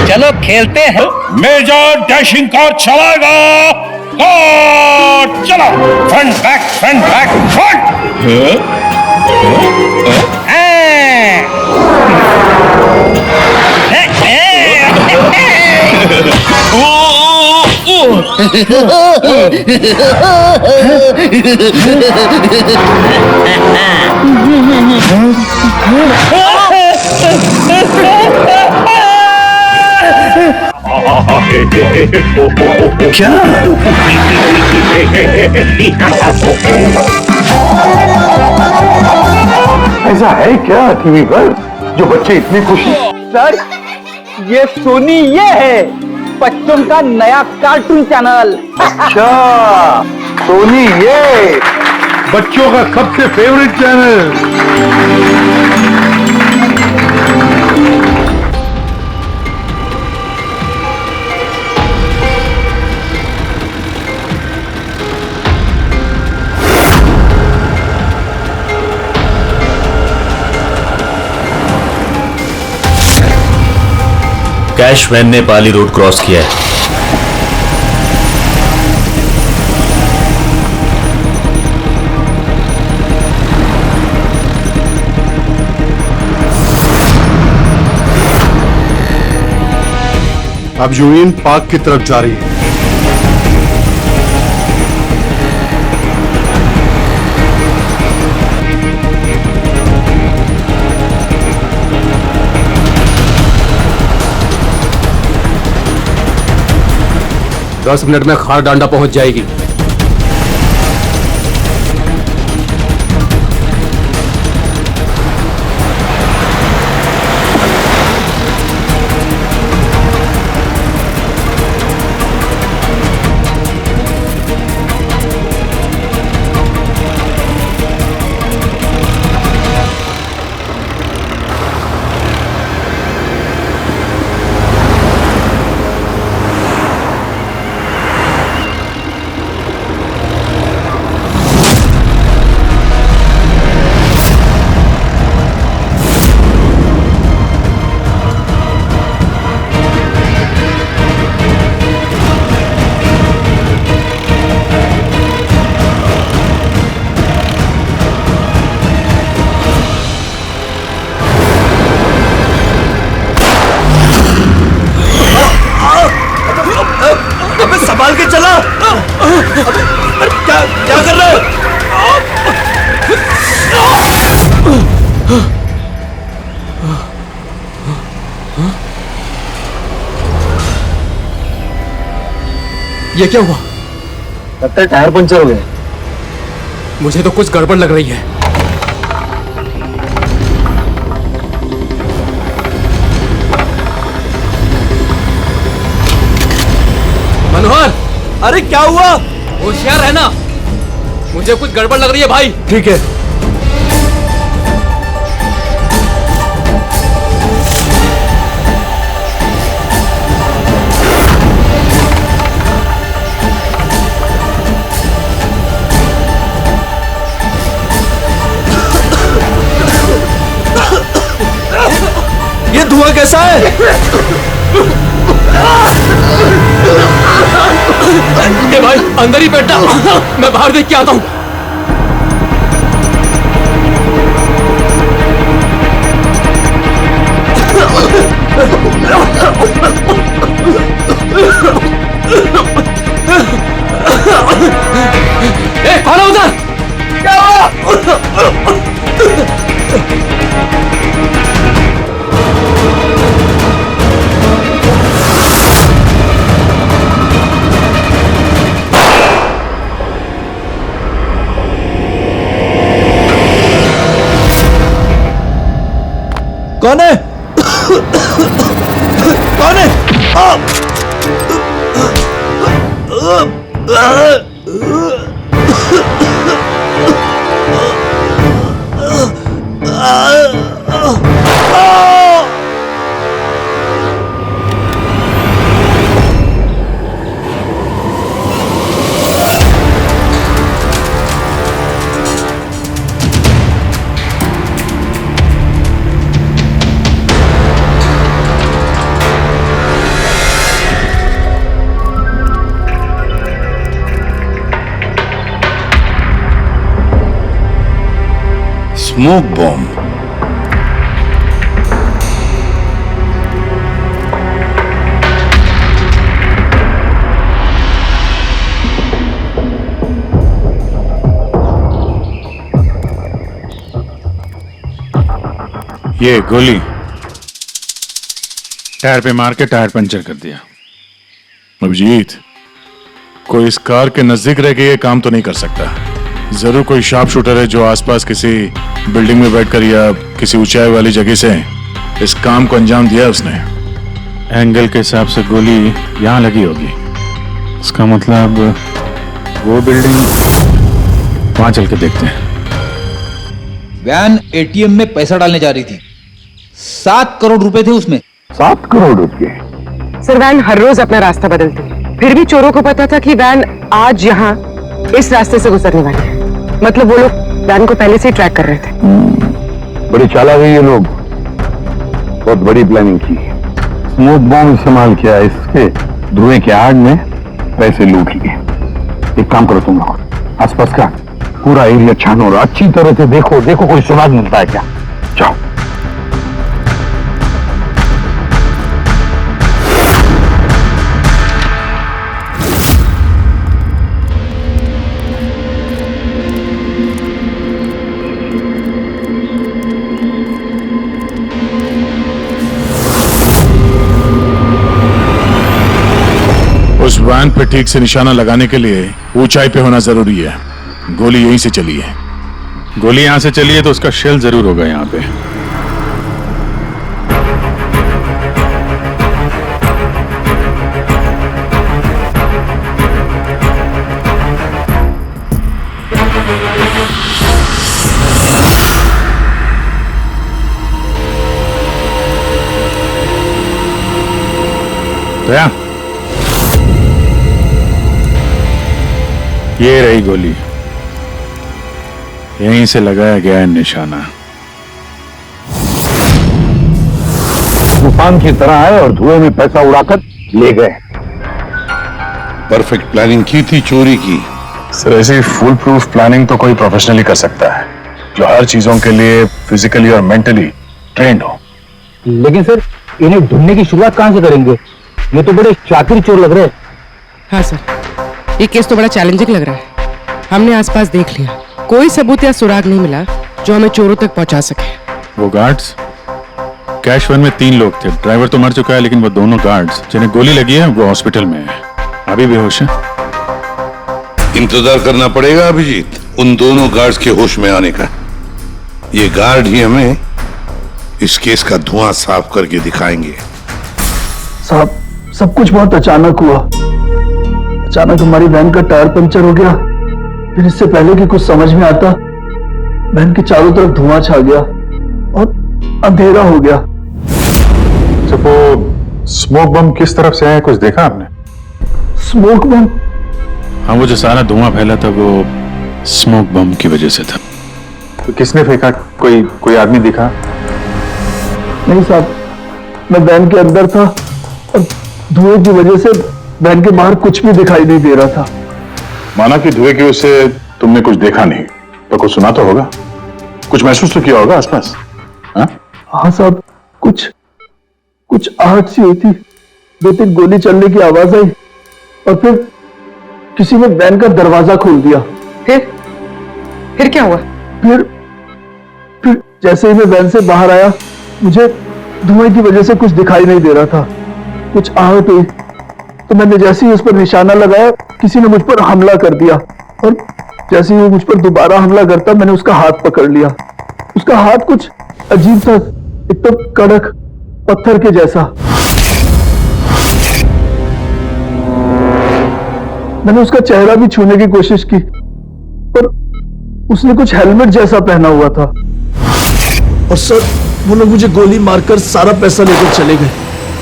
चलो खेलते हैं। मेजर डैशिंग कार चलाएगा, कार चला, फ्रंट बैक फ्रंट। क्या? ऐसा है क्या टीवी पर जो बच्चे इतने खुश हैं? सर ये सोनी ये है बच्चों का नया कार्टून चैनल। अच्छा, सोनी ये बच्चों का सबसे फेवरेट चैनल। कैश वैन ने पाली रोड क्रॉस किया है। अब यूनियन पार्क की तरफ जा रही है। 10 मिनट में खार डांडा पहुंच जाएगी। संभाल के चला। क्या क्या कर रहे हो? ये क्या हुआ? लगता है टायर पंचर हो गया। मुझे तो कुछ गड़बड़ लग रही है। मनोहर, अरे क्या हुआ? होशियार रहना, मुझे कुछ गड़बड़ लग रही है भाई। ठीक है। ये धुआं कैसा है? ए भाई, अंदर ही बैठा, मैं बाहर देख के आता हूं। ए, कौन है उधर? क्या हुआ? कौन है? कौन है? Smoke bomb. ये गोली टायर पे मार के टायर पंचर कर दिया। अभिजीत, कोई इस कार के नजदीक रह के ये काम तो नहीं कर सकता। जरूर कोई शार्प शूटर है जो आसपास किसी बिल्डिंग में बैठकर या किसी ऊंचाई वाली जगह से इस काम को अंजाम दिया उसने। एंगल के हिसाब से गोली यहां लगी होगी। इसका मतलब वो बिल्डिंग, वहां चल के देखते हैं। वैन एटीएम में पैसा डालने जा रही थी। 7 करोड़ रुपए थे उसमें। 7 करोड़ रुपए? सर, वैन हर रोज अपना रास्ता बदलती है, फिर भी चोरों को पता था कि वैन आज यहाँ इस रास्ते से गुजरने वाली है। मतलब वो लोग वैन को पहले से ही ट्रैक कर रहे थे। बड़ी चालाक है ये लोग, बहुत बड़ी प्लानिंग की। स्मोक बॉम्ब इस्तेमाल किया, इसके धुएं के आग में पैसे लूट लिए। एक काम करो तुम लोग, आसपास का पूरा एरिया छानो और अच्छी तरह से देखो कोई सुराग मिलता है क्या। जाओ। उस वैन पे ठीक से निशाना लगाने के लिए ऊंचाई पे होना जरूरी है। गोली यहीं से चली है। गोली यहां से चली है तो उसका शेल जरूर होगा यहां पे। दया, ये रही गोली, यहीं से लगाया गया है निशाना। तूफान की तरह आए और धुएं में पैसा उड़ाकर ले गए। परफेक्ट प्लानिंग की थी चोरी की। सर ऐसी फुल प्रूफ प्लानिंग तो कोई प्रोफेशनली कर सकता है, जो हर चीजों के लिए फिजिकली और मेंटली ट्रेंड हो। लेकिन सर इन्हें ढूंढने की शुरुआत कहां से करेंगे? ये तो बड़े शातिर चोर लग रहे हैं। हाँ सर, ये केस तो बड़ा चैलेंजिंग लग रहा है। हमने आसपास देख लिया, कोई सबूत या सुराग नहीं मिला जो हमें चोरों तक पहुंचा सके। वो गार्ड्स, कैश वैन में 3 लोग थे। ड्राइवर तो मर चुका है, लेकिन वो दोनों गार्ड्स जिन्हें गोली लगी है वो हॉस्पिटल में है, अभी बेहोश है। इंतजार करना पड़ेगा अभिजीत उन दोनों गार्ड्स के होश में आने का। ये गार्ड ही हमें इस केस का धुआं साफ करके दिखाएंगे। साहब, सब कुछ बहुत अचानक हुआ। अचानक हमारी वैन का टायर पंचर हो गया, फिर इससे पहले कि कुछ समझ में आता वैन के चारों तरफ धुआं छा गया और अंधेरा हो गया। तो वो स्मोक बम किस तरफ से आया, कुछ देखा आपने? स्मोक बम? हाँ, वो जो सारा धुआं फैला था वो स्मोक बम की वजह से था। तो किसने फेंका? कोई आदमी दिखा? नहीं साहब, मैं वैन के अंदर था और धुएं की वजह से वैन के बाहर कुछ भी दिखाई नहीं दे रहा था। माना कि धुएं की वजह से तुमने कुछ देखा नहीं, तो कुछ सुना तो होगा, कुछ महसूस तो किया होगा आसपास? हाँ साहब, कुछ आहट सी हुई थी, 2-3 गोली चलने की आवाज आई और फिर किसी ने वैन का दरवाजा खोल दिया। फिर क्या हुआ? फिर जैसे ही मैं वैन से बाहर आया, मुझे धुएं की वजह से कुछ दिखाई नहीं दे रहा था। कुछ आहट हुई तो मैंने जैसे ही उस पर निशाना लगाया, किसी ने मुझ पर हमला कर दिया और जैसे ही वो मुझ पर दोबारा हमला करता, मैंने उसका हाथ पकड़ लिया। उसका हाथ कुछ अजीब था, एकदम कड़क पत्थर के जैसा। मैंने उसका चेहरा भी छूने की कोशिश की, पर उसने कुछ हेलमेट जैसा पहना हुआ था। और सर, वो लोग मुझे गोली मारकर सारा पैसा लेकर चले गए।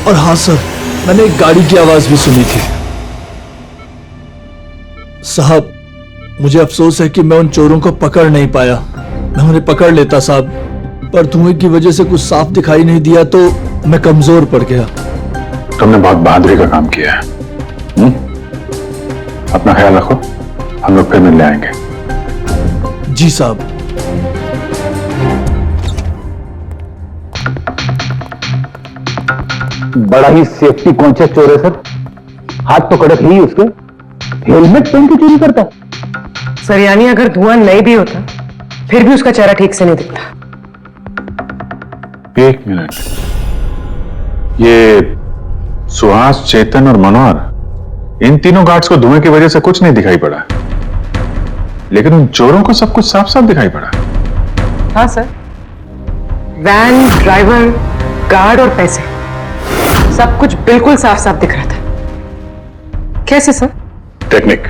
और हाँ सर, मैंने एक गाड़ी की आवाज भी सुनी थी। साहब, मुझे अफसोस है कि मैं उन चोरों को पकड़ नहीं पाया। मैं उन्हें पकड़ लेता साहब, पर धुएं की वजह से कुछ साफ दिखाई नहीं दिया तो मैं कमजोर पड़ गया। तुमने बहुत बहादुरी का काम किया है। अपना ख्याल रखो, हम लोग फिर मिलने आएंगे। जी साहब। बड़ा ही सेफ्टी कॉन्शियस चोर है सर। हाथ तो कड़क ही उसके, हेलमेट पहन के चोरी करता। सर, यानी अगर धुआं नहीं भी होता फिर भी उसका चेहरा ठीक से नहीं दिखता। 1 मिनट, ये सुहास, चेतन और मनोहर, इन तीनों गार्ड्स को धुएं की वजह से कुछ नहीं दिखाई पड़ा, लेकिन उन चोरों को सब कुछ साफ साफ दिखाई पड़ा। हाँ सर, वैन, ड्राइवर, गार्ड और पैसे, सब कुछ बिल्कुल साफ साफ दिख रहा था। कैसे सर? टेक्निक।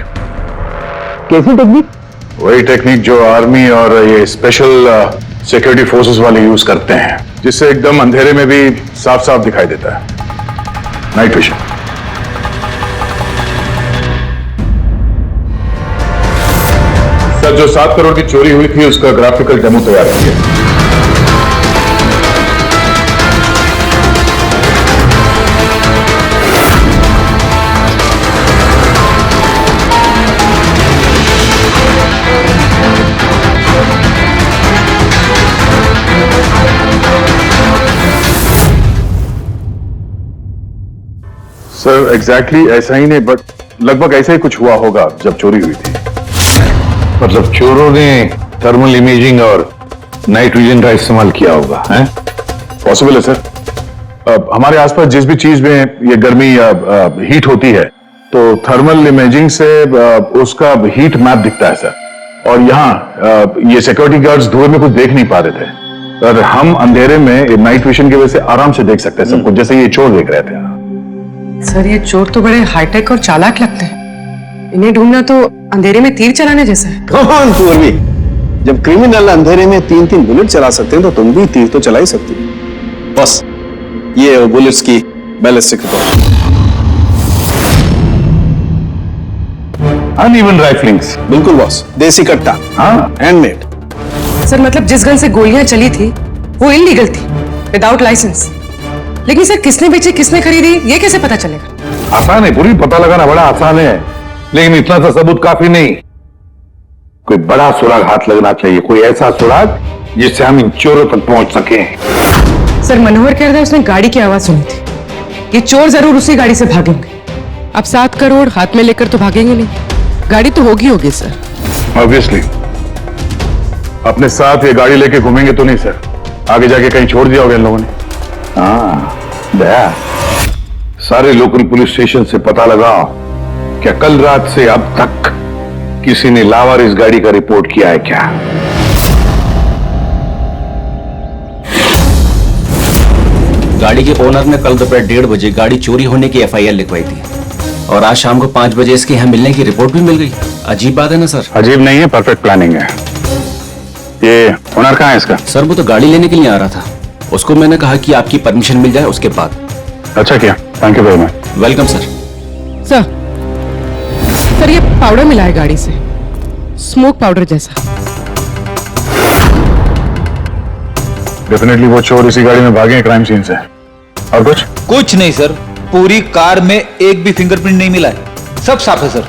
कैसी टेक्निक? वही टेक्निक जो आर्मी और ये स्पेशल सिक्योरिटी फोर्सेस वाले यूज करते हैं, जिससे एकदम अंधेरे में भी साफ साफ दिखाई देता है। Night vision. सर, जो 7 करोड़ की चोरी हुई थी उसका ग्राफिकल डेमो तैयार किया। सर, एग्जैक्टली ऐसा ही नहीं, बट लगभग ऐसा ही कुछ हुआ होगा जब चोरी हुई थी। मतलब चोरों ने थर्मल इमेजिंग और नाइट विजन का इस्तेमाल किया होगा, हैं? पॉसिबल है सर। हमारे आसपास जिस भी चीज में ये गर्मी या हीट होती है, तो थर्मल इमेजिंग से उसका हीट मैप दिखता है सर। और यहाँ ये सिक्योरिटी गार्ड्स धुएं में कुछ देख नहीं पा रहे थे, और हम अंधेरे में नाइट विजन की वजह से आराम से देख सकते हैं सब कुछ, जैसे ये चोर देख रहे थे। सर ये चोर तो बड़े हाईटेक और चालाक लगते हैं, इन्हें ढूंढना तो अंधेरे में तीर चलाने जैसा है। कौन पूर्वी, जब क्रिमिनल अंधेरे में 3-3 बुलेट चला सकते हैं तो तुम भी तीर तो चला ही सकती हो। बस ये बुलेट्स की बैलिस्टिक रिपोर्ट। अनइवन राइफलिंग्स। बिल्कुल बॉस, देसी कट्टा, हाँ हैंडमेड। सर मतलब जिस गन से गोलियां चली थी वो इलीगल थी, विदाउट लाइसेंस। लेकिन सर किसने बेची, किसने खरीदी, ये कैसे पता चलेगा? आसान है पूरी, पता लगाना बड़ा आसान है, लेकिन इतना सा सबूत काफी नहीं। कोई बड़ा सुराग हाथ लगना चाहिए, कोई ऐसा सुराग जिससे हम इन चोरों तक पहुंच सके। सर मनोहर कह रहा था उसने गाड़ी की आवाज सुनी थी, ये चोर जरूर उसी गाड़ी से भागेंगे। अब 7 करोड़ हाथ में लेकर तो भागेंगे नहीं, गाड़ी तो होगी सर। ऑब्वियसली अपने साथ ये गाड़ी लेके घूमेंगे तो नहीं सर, आगे जाके कहीं छोड़ दिया होगा इन लोगों ने। हाँ दया, सारे लोकल पुलिस स्टेशन से पता लगाओ क्या कल रात से अब तक किसी ने लावार इस गाड़ी का रिपोर्ट किया है क्या? गाड़ी के ओनर ने कल दोपहर 1:30 बजे गाड़ी चोरी होने की FIR लिखवाई थी, और आज शाम को 5 बजे इसके यहाँ मिलने की रिपोर्ट भी मिल गई। अजीब बात है ना सर? अजीब नहीं है, परफेक्ट प्लानिंग है। ये ओनर कहाँ है इसका? सर वो तो गाड़ी लेने के लिए आ रहा था, उसको मैंने कहा कि आपकी परमिशन मिल जाए उसके बाद। अच्छा किया, thank you very much. Welcome sir. Sir ये पाउडर मिला है गाड़ी से, स्मोक पाउडर जैसा। डेफिनेटली वो चोर इसी गाड़ी में भागे हैं क्राइम सीन से। और कुछ नहीं सर, पूरी कार में एक भी फिंगरप्रिंट नहीं मिला है, सब साफ है सर।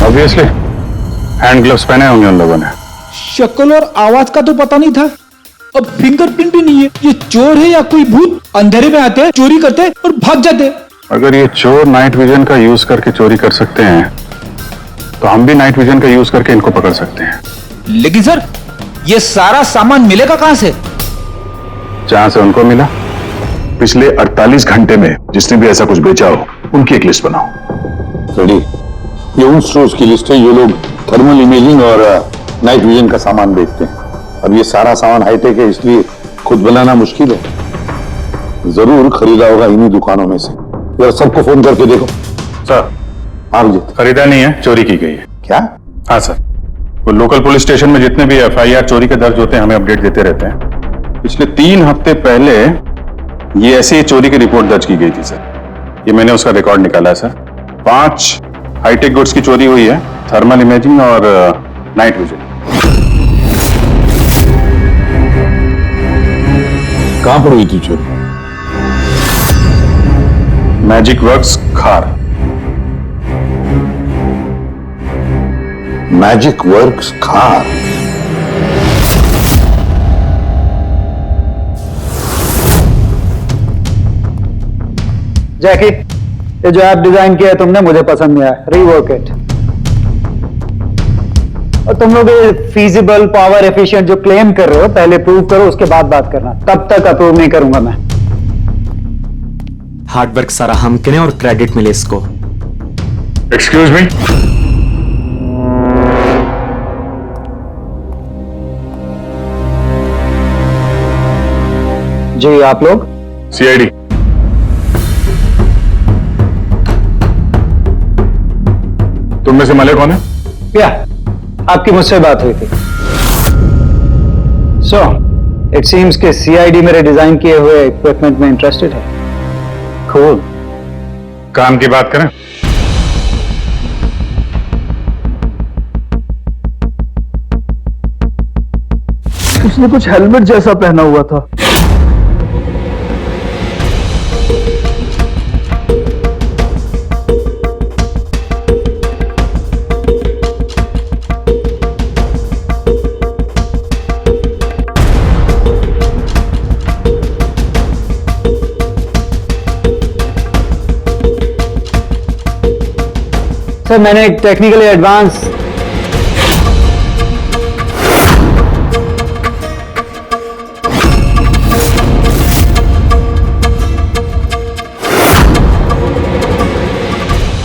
ऑब्वियसली हैंड ग्लव्स पहने होंगे उन लोगों ने। शक्ल और आवाज का तो पता नहीं था, अब फिंगरप्रिंट भी नहीं है। ये चोर है या कोई भूत? अंधेरे में आते हैं, चोरी करते हैं और भाग जाते हैं। अगर ये चोर नाइट विजन का यूज करके चोरी कर सकते हैं तो हम भी नाइट विजन का यूज करके इनको पकड़ सकते हैं। लेकिन सर ये सारा सामान मिलेगा कहां से? जहां से उनको मिला, पिछले 48 घंटे में जिसने भी ऐसा कुछ बेचा हो उनकी एक लिस्ट बनाओ। रेडी? ये उन स्टोर्स की लिस्ट है जो लोग थर्मल इमेजिंग और नाइट विजन का सामान बेचते हैं। अब ये सारा सामान हाईटेक है, इसलिए खुद बनाना मुश्किल है। जरूर खरीदा होगा इन्हीं दुकानों में से। जरा सबको फोन करके देखो। सर हाँ जी। खरीदा नहीं है, चोरी की गई है। क्या? हाँ सर, वो लोकल पुलिस स्टेशन में जितने भी FIR चोरी के दर्ज होते हैं हमें अपडेट देते रहते हैं। पिछले 3 हफ्ते पहले ये ऐसी ही चोरी की रिपोर्ट दर्ज की गई थी सर। ये मैंने उसका रिकॉर्ड निकाला है सर। 5 हाईटेक गुड्स की चोरी हुई है, थर्मल इमेजिंग और नाइट विजन। कहां पर हुई थी चोरी? मैजिक वर्क्स खार। मैजिक वर्क्स खार। जैकी, ये जो ऐप डिजाइन किया है तुमने मुझे पसंद नहीं आया, रीवर्क इट। और तुम लोग ये फीजिबल, पावर एफिशिएंट जो क्लेम कर रहे हो पहले प्रूव करो, उसके बाद बात करना। तब तक अप्रूव नहीं करूंगा मैं। हार्डवर्क सारा हम करें और क्रेडिट मिले इसको। एक्सक्यूज मी, जी आप लोग? CID। तुम में से मले कौन है? क्या आपकी मुझसे बात हुई थी? सो इट सीम्स के CID मेरे डिजाइन किए हुए इक्विपमेंट में इंटरेस्टेड है। कूल। काम की बात करें? उसने कुछ हेलमेट जैसा पहना हुआ था। सर मैंने एक टेक्निकली एडवांस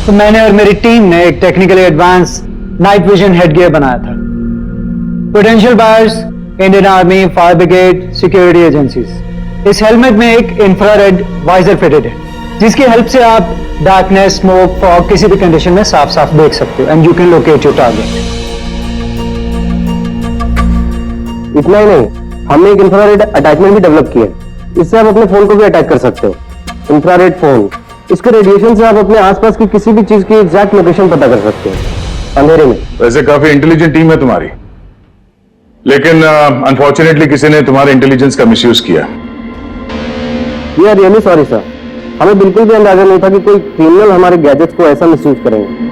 तो मैंने और मेरी टीम ने एक technically advance night vision headgear बनाया था। Potential buyers, Indian army, fire brigade, security agencies. इस हेलमेट में एक इंफ्रारेड वाइजर फिटेड है, जिसकी हेल्प से आप डार्कनेस, स्मोक, फॉग किसी भी कंडीशन में साफ साफ देख सकते हो and you can locate your target. इतना ही नहीं, हमने एक इंफ्रारेड अटैचमेंट भी डेवलप किया है। इससे आप अपने फोन को भी अटैच कर सकते हो। इंफ्रारेड फोन, इसके रेडिएशन से आप अपने आसपास की किसी भी चीज की एग्जैक्ट लोकेशन पता कर सकते हो अंधेरे में। वैसे काफी इंटेलिजेंट टीम है तुम्हारी, लेकिन अनफॉर्चुनेटली किसी ने तुम्हारे इंटेलिजेंस का मिसयूज किया। We are really sorry sir, हमें बिल्कुल भी अंदाजा नहीं था कि कोई क्रिमिनल हमारे गैजेट्स को ऐसा मिसयूज करेंगे।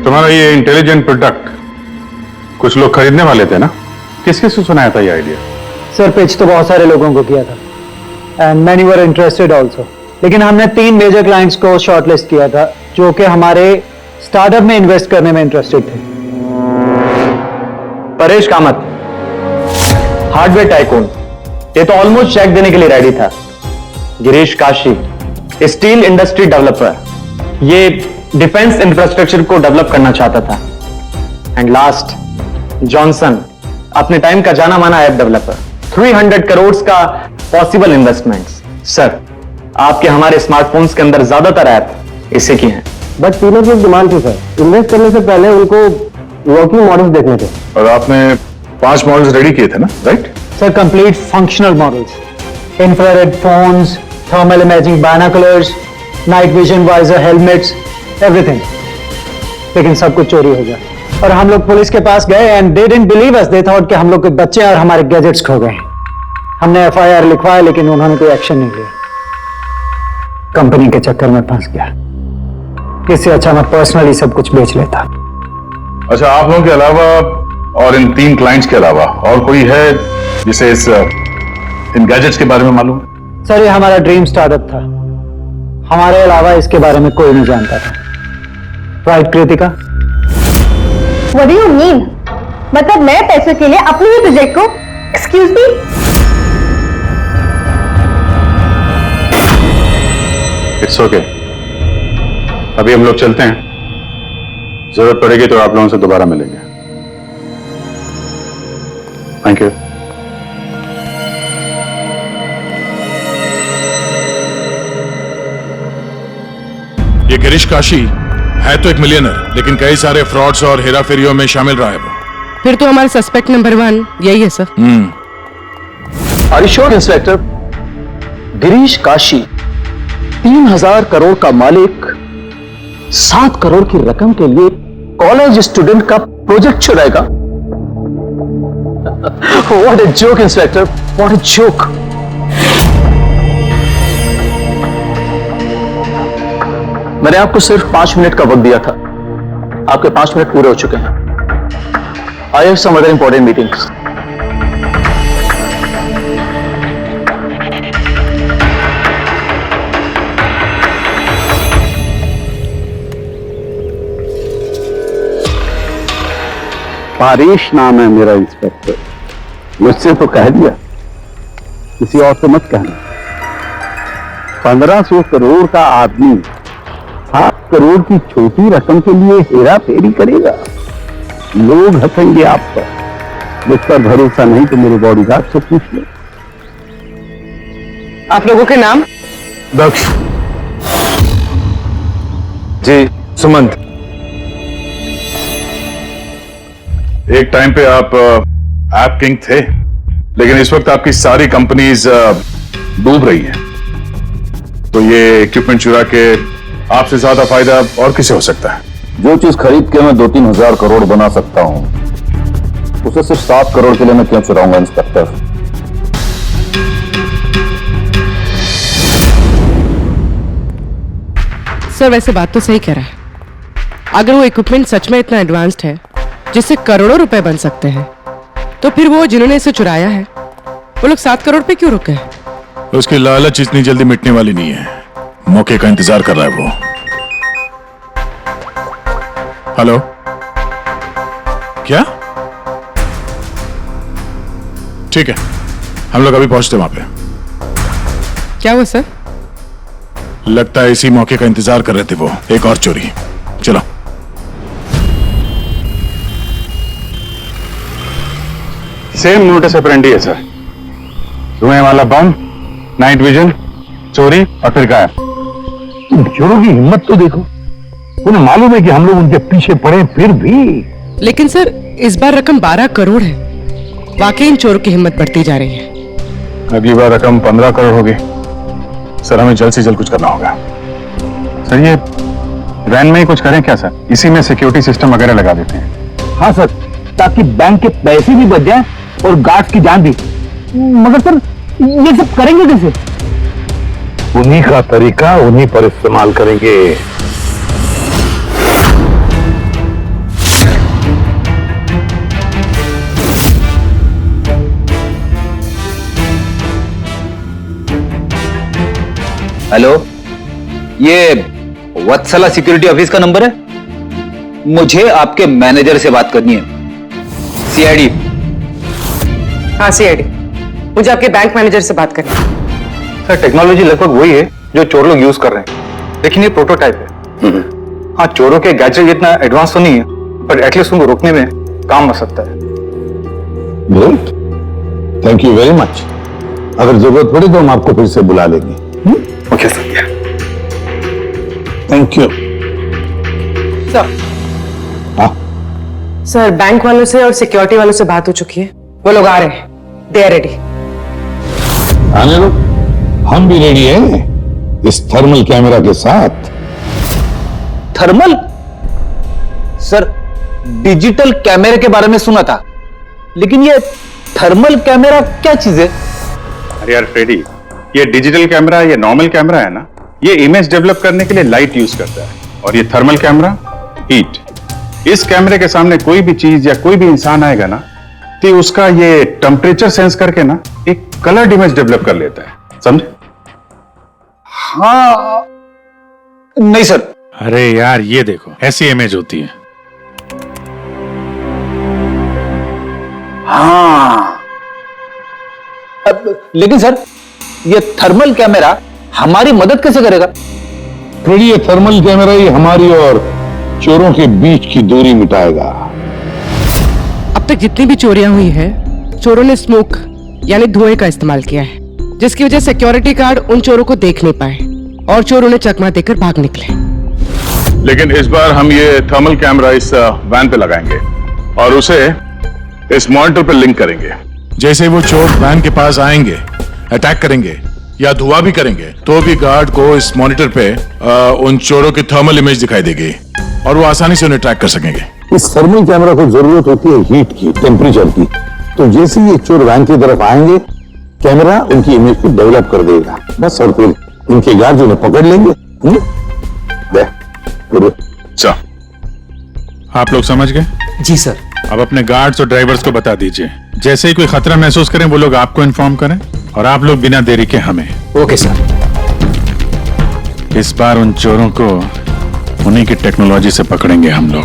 तुम्हारा ये इंटेलिजेंट प्रोडक्ट कुछ लोग खरीदने वाले थे ना? किस किस को सुनाया था ये आइडिया? सर पिच तो बहुत सारे लोगों को किया था and many were interested also, लेकिन हमने 3 मेजर क्लाइंट्स को शॉर्टलिस्ट किया था जो कि हमारे स्टार्टअप में इन्वेस्ट करने में इंटरेस्टेड थे। परेश कामत, हार्डवेयर टाइकून, ये तो ऑलमोस्ट चेक देने के लिए रेडी था। Girish Kashi, steel industry developer, ये डिफेंस इंफ्रास्ट्रक्चर को डेवलप करना चाहता था। एंड लास्ट, जॉनसन, अपने टाइम का जाना माना ऐप डेवलपर, 300 करोड़ का पॉसिबल इन्वेस्टमेंट्स। सर, आपके हमारे स्मार्टफोन्स के अंदर ज्यादातर ऐप इसी की हैं। बट तीनों की डिमांड थी सर। इन्वेस्ट करने से पहले उनको वर्किंग मॉडल्स देखने थे। और आपने 5 मॉडल्स रेडी किए थे ना, right? Sir complete functional models, infrared phones, thermal imaging binoculars, night vision visor helmets, everything. लेकिन सब कुछ चोरी हो गया और हम लोग पुलिस के पास गए and they didn't believe us. They thought कि हम लोग के बच्चे और हमारे गैजेट्स खो गए। हमने FIR लिखवाया लेकिन उन्होंने कोई एक्शन नहीं लिया। कंपनी के चक्कर में फंस गया। इससे अच्छा मैं पर्सनली सब कुछ बेच लेता। अच्छा, आप लोगों के अलावा और इन 3 क्लाइंट्स के अलावा और कोई है जिसे इन गैजेट्स के बारे में मालूम है? सर ये हमारा ड्रीम स्टार्टअप था, हमारे अलावा इसके बारे में कोई नहीं जानता था। Right Kritika? What do you mean? मतलब मैं पैसे के लिए अपने ही प्रोजेक्ट को, एक्सक्यूज मी? इट्स ओके, अभी हम लोग चलते हैं। जरूरत पड़ेगी तो आप लोगों से दोबारा मिलेंगे। Thank you. ये गिरीश काशी है तो एक मिलियनर, लेकिन कई सारे फ्रॉड्स और हेराफेरियों में शामिल रहा है वो। फिर तो हमारा सस्पेक्ट नंबर 1 यही है sir. Are you sure inspector? Girish Kashi 3000 crore का मालिक 7 करोड़ की रकम के लिए कॉलेज स्टूडेंट का प्रोजेक्ट चुराएगा? What a joke inspector, what a joke. मैंने आपको सिर्फ 5 मिनट का वक्त दिया था, आपके 5 मिनट पूरे हो चुके हैं। I have some other important meetings. Paresh नाम है मेरा इंस्पेक्टर। मुझसे तो कह दिया, किसी और से मत कहना। 1500 करोड़ का आदमी 7 करोड़ की छोटी रकम के लिए हेरा फेरी करेगा? लोग हंसेंगे आप पर। मुझ पर भरोसा नहीं तो मेरे बॉडीगार्ड से पूछ लो। आप लोगों के नाम? दक्ष जी, सुमंत। एक टाइम पे आप ऐप किंग थे, लेकिन इस वक्त आपकी सारी कंपनीज डूब रही हैं। तो ये इक्विपमेंट चुरा के आपसे ज्यादा फायदा और किसे हो सकता है? जो चीज खरीद के मैं 2-3 हजार करोड़ बना सकता हूं, उसे सिर्फ 7 करोड़ के लिए मैं क्यों चुराऊंगा इंस्पेक्टर? सर वैसे बात तो सही कह रहा है। अगर वो इक्विपमेंट सच में इतना एडवांस्ड है जिससे करोड़ों रुपए बन सकते हैं, तो फिर वो जिन्होंने इसे चुराया है वो लोग 7 करोड़ पे क्यों रुके हैं? उसकी लालच इतनी जल्दी मिटने वाली नहीं है, मौके का इंतजार कर रहा है वो। हेलो, क्या? ठीक है, हम लोग अभी पहुंचते वहां पे। क्या हुआ सर? लगता है इसी मौके का इंतजार कर रहे थे वो। एक और चोरी। चलो। सेम नोटिस ऑपरेंडी है सर। धुएं वाला बम, नाइट विजन, चोरी और फिर गायब। तुम चोरों की हिम्मत तो देखो। उन्हें मालूम है कि हम लोग उनके पीछे पड़े, फिर भी। लेकिन सर इस बार रकम 12 करोड़ है। वाकई इन चोरों की हिम्मत बढ़ती जा रही है। अगली बार रकम 15 करोड़ होगी। सर हमें जल्द से जल्द कुछ करना होगा। सर ये वैन में ही कुछ करें क्या सर? इसी में सिक्योरिटी सिस्टम वगैरह लगा देते हैं। हाँ सर, ताकि बैंक के पैसे भी बच जाएं और गार्ड्स की जान भी। मगर सर ये सब करेंगे कैसे? उन्हीं का तरीका उन्हीं पर इस्तेमाल करेंगे। हेलो, ये वत्सला सिक्योरिटी ऑफिस का नंबर है? मुझे आपके मैनेजर से बात करनी है। सीआईडी। हाँ सीआईडी, मुझे आपके बैंक मैनेजर से बात करनी है। सर टेक्नोलॉजी लगभग वही है जो चोर लोग यूज कर रहे हैं, लेकिन ये प्रोटोटाइप है। हाँ, चोरों के गैजेट इतना एडवांस तो नहीं है, पर एटलीस्ट उनको रोकने में काम आ सकता है। Great, thank you very much. अगर जरूरत पड़ी तो हम आपको फिर से बुला लेंगे। Okay sir. Thank you. Sir bank वालों से और सिक्योरिटी वालों से बात हो चुकी है। वो लोग आ रहे हैं। They are ready. आने लो, हम भी रेडी हैं इस थर्मल कैमरा के साथ। थर्मल? सर डिजिटल कैमरे के बारे में सुना था, लेकिन ये थर्मल कैमरा क्या चीज है? अरे यार फ्रेडी, ये डिजिटल कैमरा, ये नॉर्मल कैमरा है ना, ये इमेज डेवलप करने के लिए लाइट यूज करता है, और ये थर्मल कैमरा हीट। इस कैमरे के सामने कोई भी चीज या कोई भी इंसान आएगा ना, तो उसका ये टेम्परेचर सेंस करके ना एक कलर्ड इमेज डेवलप कर लेता है, समझे? हाँ नहीं सर। अरे यार ये देखो, ऐसी इमेज होती है। हाँ लेकिन सर ये थर्मल कैमरा हमारी मदद कैसे करेगा? फिर ये थर्मल कैमरा ही हमारी और चोरों के बीच की दूरी मिटाएगा। अब तक जितनी भी चोरियां हुई है, चोरों ने स्मोक यानी धुएं का इस्तेमाल किया है, जिसकी वजह से सिक्योरिटी गार्ड उन चोरों को देख नहीं पाए और चोर उन्हें चकमा देकर भाग निकले। लेकिन इस बार हम ये थर्मल कैमरा इस वैन पे लगाएंगे और उसे इस मॉनिटर पे लिंक करेंगे। जैसे वो चोर वैन के पास आएंगे, अटैक करेंगे या धुआं भी करेंगे, तो भी गार्ड को इस मॉनिटर पे उन चोरों की थर्मल इमेज दिखाई देगी और वो आसानी से उन्हें ट्रैक कर सकेंगे। इस थर्मल कैमरा को जरूरत होती है हीट की, टेम्परेचर की। तो जैसे ही ये चोर वैन की तरफ आएंगे, कैमरा उनकी इमेज को डेवलप कर देगा बस, और फिर इनके गार्ड उन्हें पकड़ लेंगे। आप लोग समझ गए? जी सर। अब अपने गार्ड्स और ड्राइवर्स को बता दीजिए, जैसे ही कोई खतरा महसूस करें वो लोग आपको इन्फॉर्म करें, और आप लोग बिना देरी के हमें। Okay sir. इस बार उन चोरों को उन्हीं की टेक्नोलॉजी से पकड़ेंगे हम लोग।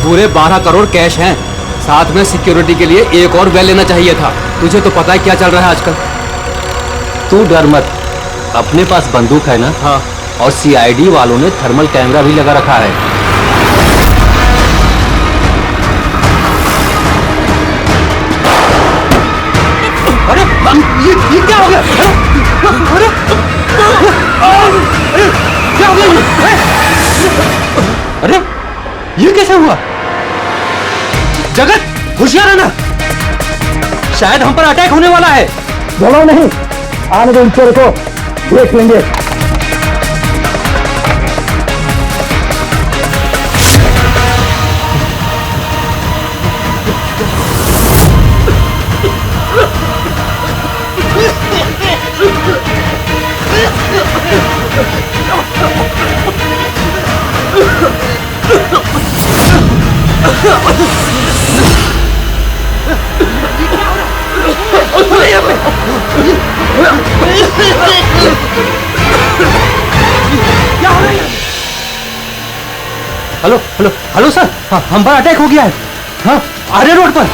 पूरे 12 करोड़ कैश हैं, साथ में सिक्योरिटी के लिए एक और वैन लेना चाहिए था। तुझे तो पता है क्या चल रहा है आजकल। तू डर मत, अपने पास बंदूक है ना? हाँ। और सीआईडी वालों ने थर्मल कैमरा भी लगा रखा है। अरे ये क्या हो गया? अरे क्या हो गया? अरे ये कैसे हुआ? जगत होशियार रहना, शायद हम पर अटैक होने वाला है। बोलो नहीं, आने दो, चोर को देख लेंगे। हेलो हेलो हेलो सर, हम पर अटैक हो गया है। हाँ, आर्य रोड पर।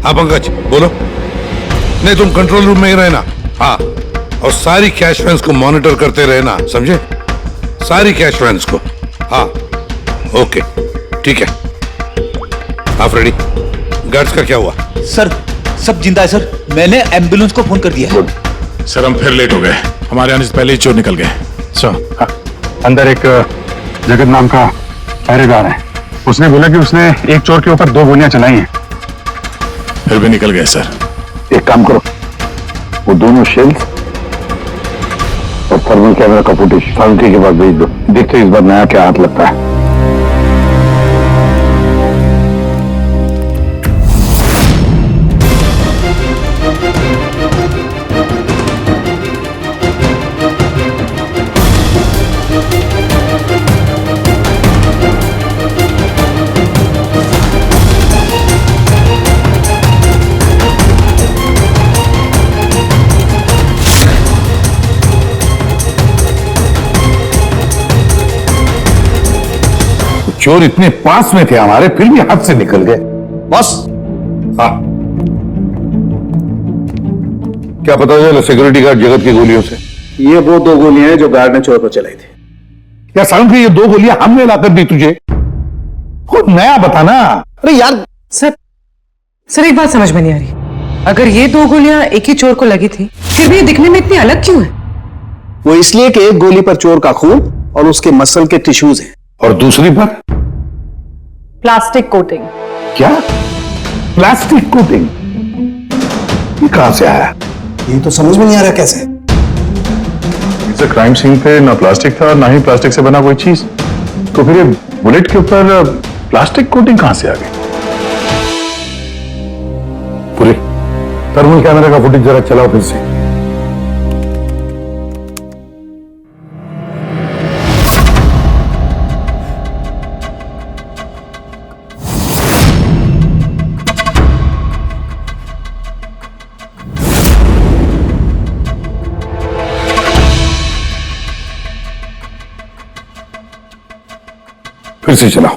हाँ पंकज बोलो। नहीं तुम कंट्रोल रूम में ही रहना। हाँ, और सारी कैश वैन्स को मॉनिटर करते रहना, समझे? सारी कैश वैन्स को। हाँ ओके ठीक है। आप रेडी? गार्ड्स का क्या हुआ? सर सब जिंदा है सर, मैंने एम्बुलेंस को फोन कर दिया है। सर हम फिर लेट हो गए, हमारे आने से पहले ही चोर निकल गए। हाँ, अंदर एक जगत नाम का पहरेदार है, उसने बोला कि उसने एक चोर के ऊपर 2 गोलियां चलाई हैं। फिर भी निकल गए सर। एक काम करो, वो दोनों शेल्स और थर्मल कैमरा का फुटेज फाउंड्री के बाद भेज दो। देखते हैं इस बार नया क्या हाथ लगता है। चोर इतने पास में थे हमारे, फिर भी हाथ से निकल गए। बस हाँ, क्या पता चला सिक्योरिटी गार्ड जगत की गोलियों से? ये वो 2 गोलियां हैं जो गार्ड ने चोर को चलाई थी। क्या साउंड ये 2 गोलियां हमने लाकर दी तुझे? खुद नया बताना। अरे यार सर एक बात समझ में नहीं आ रही। अगर ये 2 गोलियां एक ही चोर को लगी थी, फिर भी ये दिखने में इतनी अलग क्यों है? वो इसलिए कि एक गोली पर चोर का खून और उसके मसल के टिश्यूज हैं, और दूसरी पर प्लास्टिक कोटिंग। क्या? Plastic coating? ये कहां से आया? ये तो समझ में नहीं आ रहा कैसे। क्राइम सीन पे ना प्लास्टिक था, ना ही प्लास्टिक से बना कोई चीज, तो फिर ये बुलेट के ऊपर प्लास्टिक कोटिंग कहां से आ गई? पूरे थर्मल कैमरा का फुटेज जरा चलाओ फिर से। फिर से चलाओ।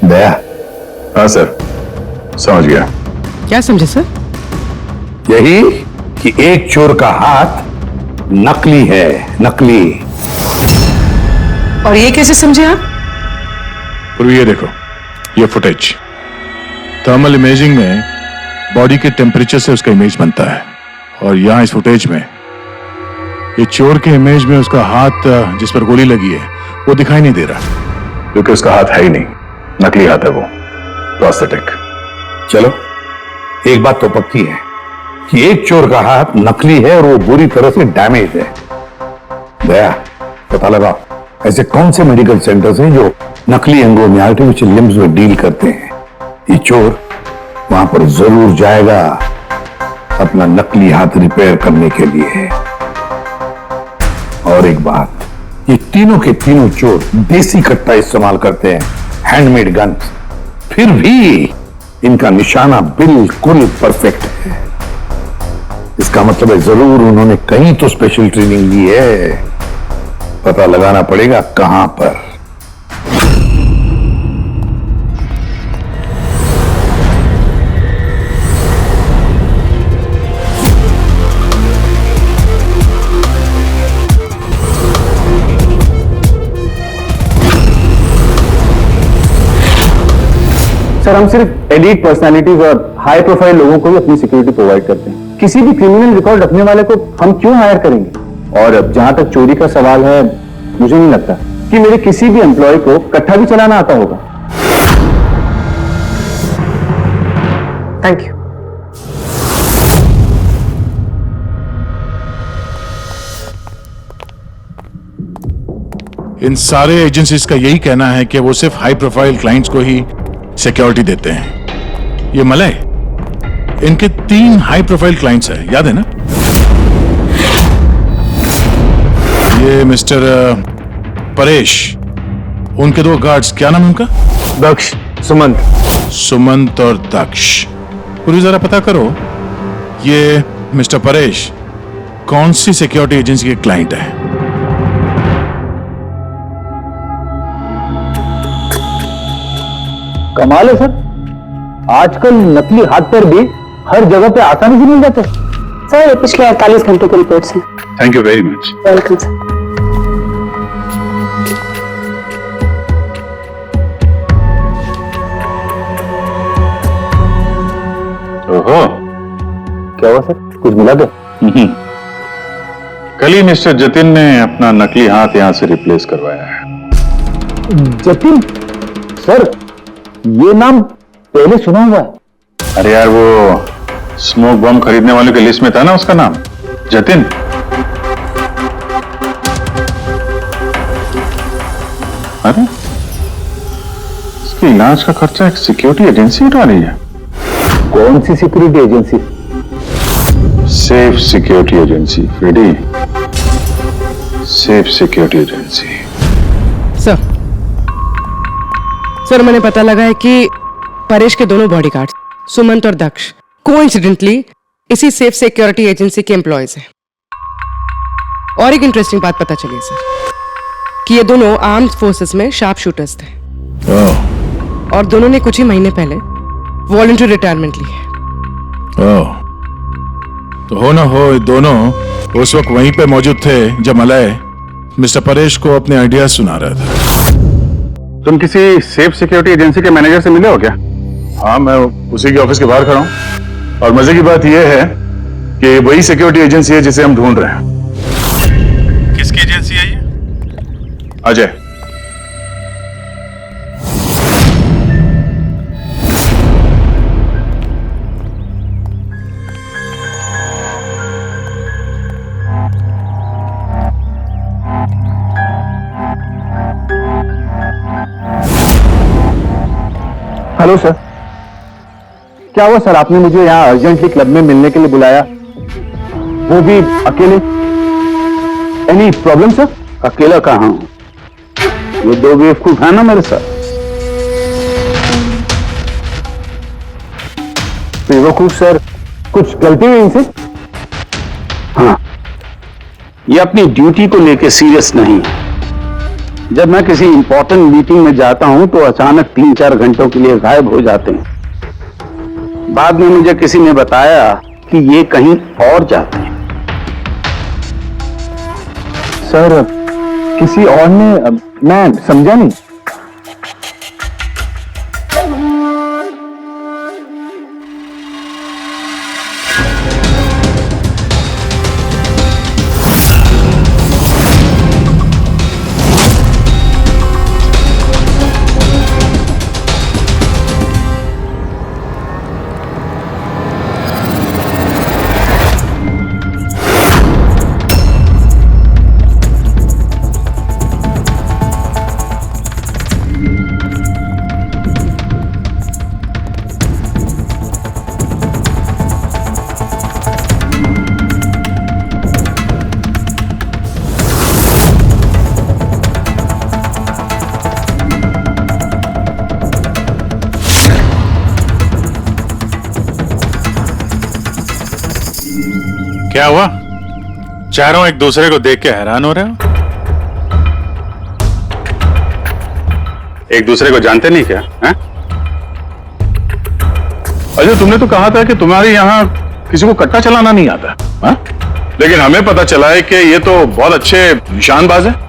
दया। हाँ सर समझ गया। क्या समझे सर? यही कि एक चोर का हाथ नकली है, नकली। और ये कैसे समझे आप? पूर्वी ये देखो, ये फुटेज थर्मल इमेजिंग में बॉडी के टेम्परेचर से उसका इमेज बनता है, और यहां इस फुटेज में ये चोर के इमेज में उसका हाथ जिस पर गोली लगी है वो दिखाई नहीं दे रहा, क्योंकि उसका हाथ है ही नहीं, नकली हाथ है वो, प्रोस्थेटिक। चलो एक बात तो पक्की है कि एक चोर का हाथ नकली है और वो बुरी तरह से डैमेज है। दया, पता लगाओ ऐसे कौन से मेडिकल सेंटर्स हैं जो नकली अंगों में, आर्टिफिशियल लिम्स में डील करते हैं। ये चोर वहां पर जरूर जाएगा अपना नकली हाथ रिपेयर करने के लिए। और एक बात, ये तीनों के तीनों चोर देसी कट्टा इस्तेमाल करते हैं, हैंडमेड गन्स। फिर भी इनका निशाना बिल्कुल परफेक्ट है। इसका मतलब है जरूर उन्होंने कहीं तो स्पेशल ट्रेनिंग ली है। पता लगाना पड़ेगा कहां पर। सर, हम सिर्फ एलीट पर्सनालिटीज और हाई प्रोफाइल लोगों को भी अपनी सिक्योरिटी प्रोवाइड करते हैं। किसी भी क्रिमिनल रिकॉर्ड रखने वाले को हम क्यों हायर करेंगे? और अब जहां तक चोरी का सवाल है, मुझे नहीं लगता कि मेरे किसी भी एम्प्लॉय को कट्टा भी चलाना आता होगा। Thank you. इन सारे एजेंसीज का यही कहना है कि वो सिर्फ हाई प्रोफाइल क्लाइंट्स को ही सिक्योरिटी देते हैं। ये मलय, इनके 3 हाई प्रोफाइल क्लाइंट्स हैं, याद है ना? ये मिस्टर परेश, उनके 2 गार्ड्स, क्या नाम है उनका? दक्ष, सुमंत। सुमंत और दक्ष। पूरी जरा पता करो, ये मिस्टर परेश कौन सी सिक्योरिटी एजेंसी के क्लाइंट है? कमाल है सर, आजकल नकली हाथ पैर भी हर जगह पे आसानी से मिल जाते हैं। सर, ये पिछले 48 घंटे की रिपोर्ट्स हैं। Thank you very much. Welcome sir. ओहो, क्या हुआ सर, कुछ मिला क्या? कल ही मिस्टर जतिन ने अपना नकली हाथ यहां से रिप्लेस करवाया है। जतिन? सर, ये नाम पहले सुना हुआ है। अरे यार, वो स्मोक बम खरीदने वालों की लिस्ट में था ना उसका नाम, जतिन। अरे, इसके इलाज का खर्चा एक सिक्योरिटी एजेंसी उठा रही है। कौन सी security agency? Safe security agency, Freddy. Safe security agency. Sir, मैंने पता लगा है कि परेश के दोनों बॉडीगार्ड्स, सुमंत और दक्ष, कोइंसिडेंटली इसी सेफ सिक्योरिटी एजेंसी के एम्प्लॉयज हैं। और एक इंटरेस्टिंग बात पता चली सर, कि ये दोनों आर्म्ड फोर्सेस में शार्प शूटर्स थे। और दोनों ने कुछ ही महीने पहले वॉलंटरी रिटायरमेंट ली है। तो हो ना हो, ये दोनों उस वक्त वहीं पे मौजूद थे जब मलय मिस्टर परेश को अपने आइडिया सुना रहा था। तुम किसी सेफ सिक्योरिटी एजेंसी के मैनेजर से मिले हो क्या? हाँ, मैं उसी के ऑफिस के बाहर खड़ा हूँ। और मजे की बात यह है कि वही सिक्योरिटी एजेंसी है जिसे हम ढूंढ रहे हैं। किसकी एजेंसी है ये? अजय। हेलो सर, क्या हुआ सर, आपने मुझे यहाँ अर्जेंटली क्लब में मिलने के लिए बुलाया, वो भी अकेले? Any problem sir? अकेला कहाँ हूं, ये 2 बेवकूफ है ना मेरे साथ। बेवकूफ सर, कुछ गलती हुई इनसे? हाँ, ये अपनी ड्यूटी को लेकर सीरियस नहीं है। जब मैं किसी इंपॉर्टेंट मीटिंग में जाता हूं तो अचानक 3-4 घंटों के लिए गायब हो जाते हैं। बाद में मुझे किसी ने बताया कि ये कहीं और जाते हैं। सर, किसी और ने? मैं समझा नहीं। क्या हुआ? चारों एक दूसरे को देख के हैरान हो रहे हो? एक दूसरे को जानते नहीं क्या? हैं? अजय, तुमने तो कहा था कि तुम्हारे यहां किसी को कट्टा चलाना नहीं आता, हा? लेकिन हमें पता चला है कि ये तो बहुत अच्छे निशानबाज है।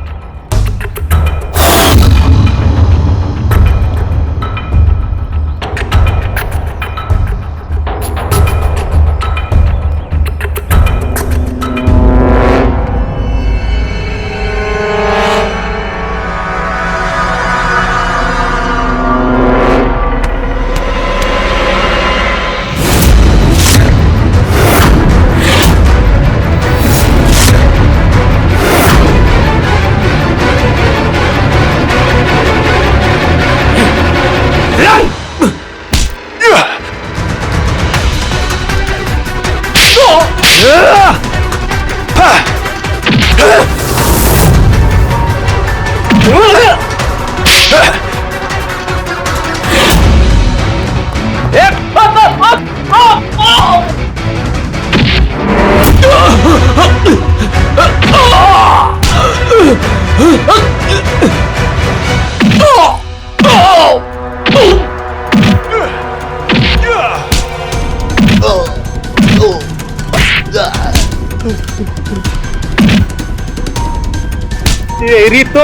तेरी तो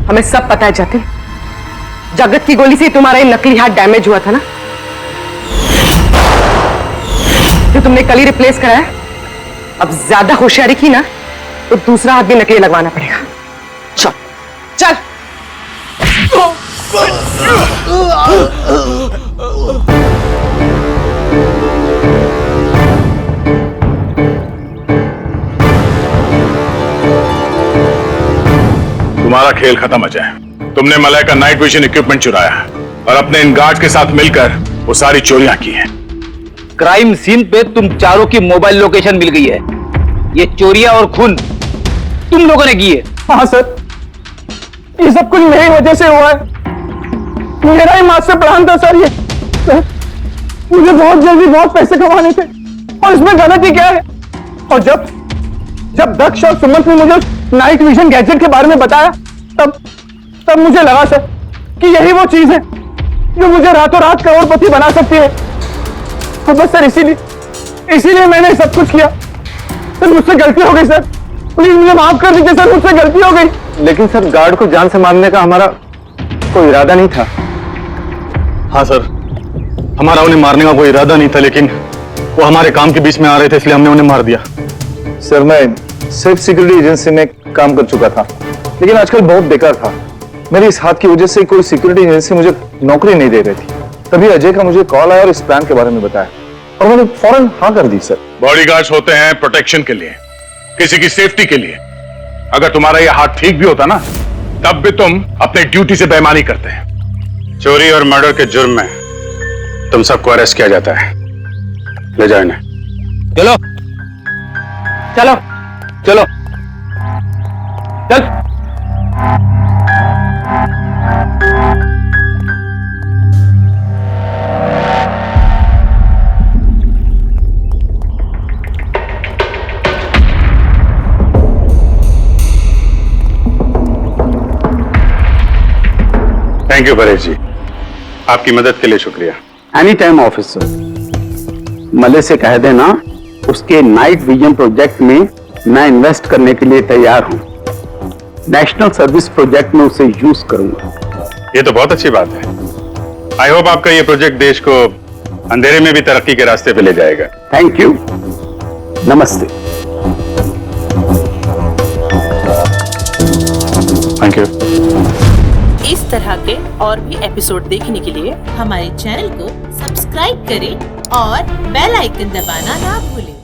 हमें सब पता है जतिन, जगत की गोली से तुम्हारा ये नकली हाथ डैमेज हुआ था ना, जो तुमने कल ही रिप्लेस कराया। अब ज्यादा होशियारी की ना तो दूसरा हाथ भी नकली लगवाना पड़ेगा। चल चल। तुम्हारा खेल खत्म अजय। तुमने मलय का नाइट विजन इक्विपमेंट चुराया है और अपने इन गार्ड के साथ मिलकर वो सारी चोरियां की हैं। क्राइम सीन पे तुम चारों की मोबाइल लोकेशन मिल गई है। ये चोरियां और खून तुम लोगों ने की है। हाँ सर, ये सब कुछ मेरी वजह से हुआ है। मेरा ही मास्टर प्लान था सर ये। सर, मुझे बहुत जल्दी बहुत पैसे कमाने थे और इसमें गलती क्या है? और जब दक्ष और सुमंत ने मुझे नाइट विजन गैजेट के बारे में बताया तब मुझे लगा सर कि यही वो चीज है जो मुझे रातों रात करोड़पति बना सकती है। और बस सर इसीलिए मैंने सब कुछ किया। सर मुझसे गलती हो गई सर, प्लीज मुझे माफ कर दीजिए सर, मुझसे गलती हो गई। लेकिन सर, गार्ड को जान से मारने का हमारा कोई इरादा नहीं था। हाँ सर, हमारा उन्हें मारने का कोई इरादा नहीं था, लेकिन वो हमारे काम के बीच में आ रहे थे इसलिए हमने उन्हें मार दिया। सर, मैं सिर्फ सिक्योरिटी एजेंसी में काम कर चुका था, लेकिन आजकल बहुत बेकार था। मेरी इस हाथ की वजह से कोई सिक्योरिटी एजेंसी मुझे नौकरी नहीं दे रही थी। तभी अजय का मुझे कॉल आया और इस प्लान के बारे में बताया और मैंने फौरन हाँ कर दी। सर, बॉडीगार्ड्स होते हैं प्रोटेक्शन के लिए, किसी की सेफ्टी के लिए। अगर तुम्हारा यह हाथ ठीक भी होता ना, तब भी तुम अपने ड्यूटी से बेईमानी करते हैं। चोरी और मर्डर के जुर्म में तुम सबको अरेस्ट किया जाता है। ले जाओ इन्हें। चलो चलो चलो चल। थैंक यू परेश जी, आपकी मदद के लिए शुक्रिया। Any time officer. मले से कह देना उसके नाइट विजन प्रोजेक्ट में मैं इन्वेस्ट करने के लिए तैयार हूं। नेशनल सर्विस प्रोजेक्ट में उसे यूज करूंगा। ये तो बहुत अच्छी बात है। आई होप आपका ये प्रोजेक्ट देश को अंधेरे में भी तरक्की के रास्ते पे ले जाएगा। थैंक यू, नमस्ते। Thank you. इस तरह के और भी एपिसोड देखने के लिए हमारे चैनल को सब्सक्राइब करें और बेल आइकन दबाना ना भूलें।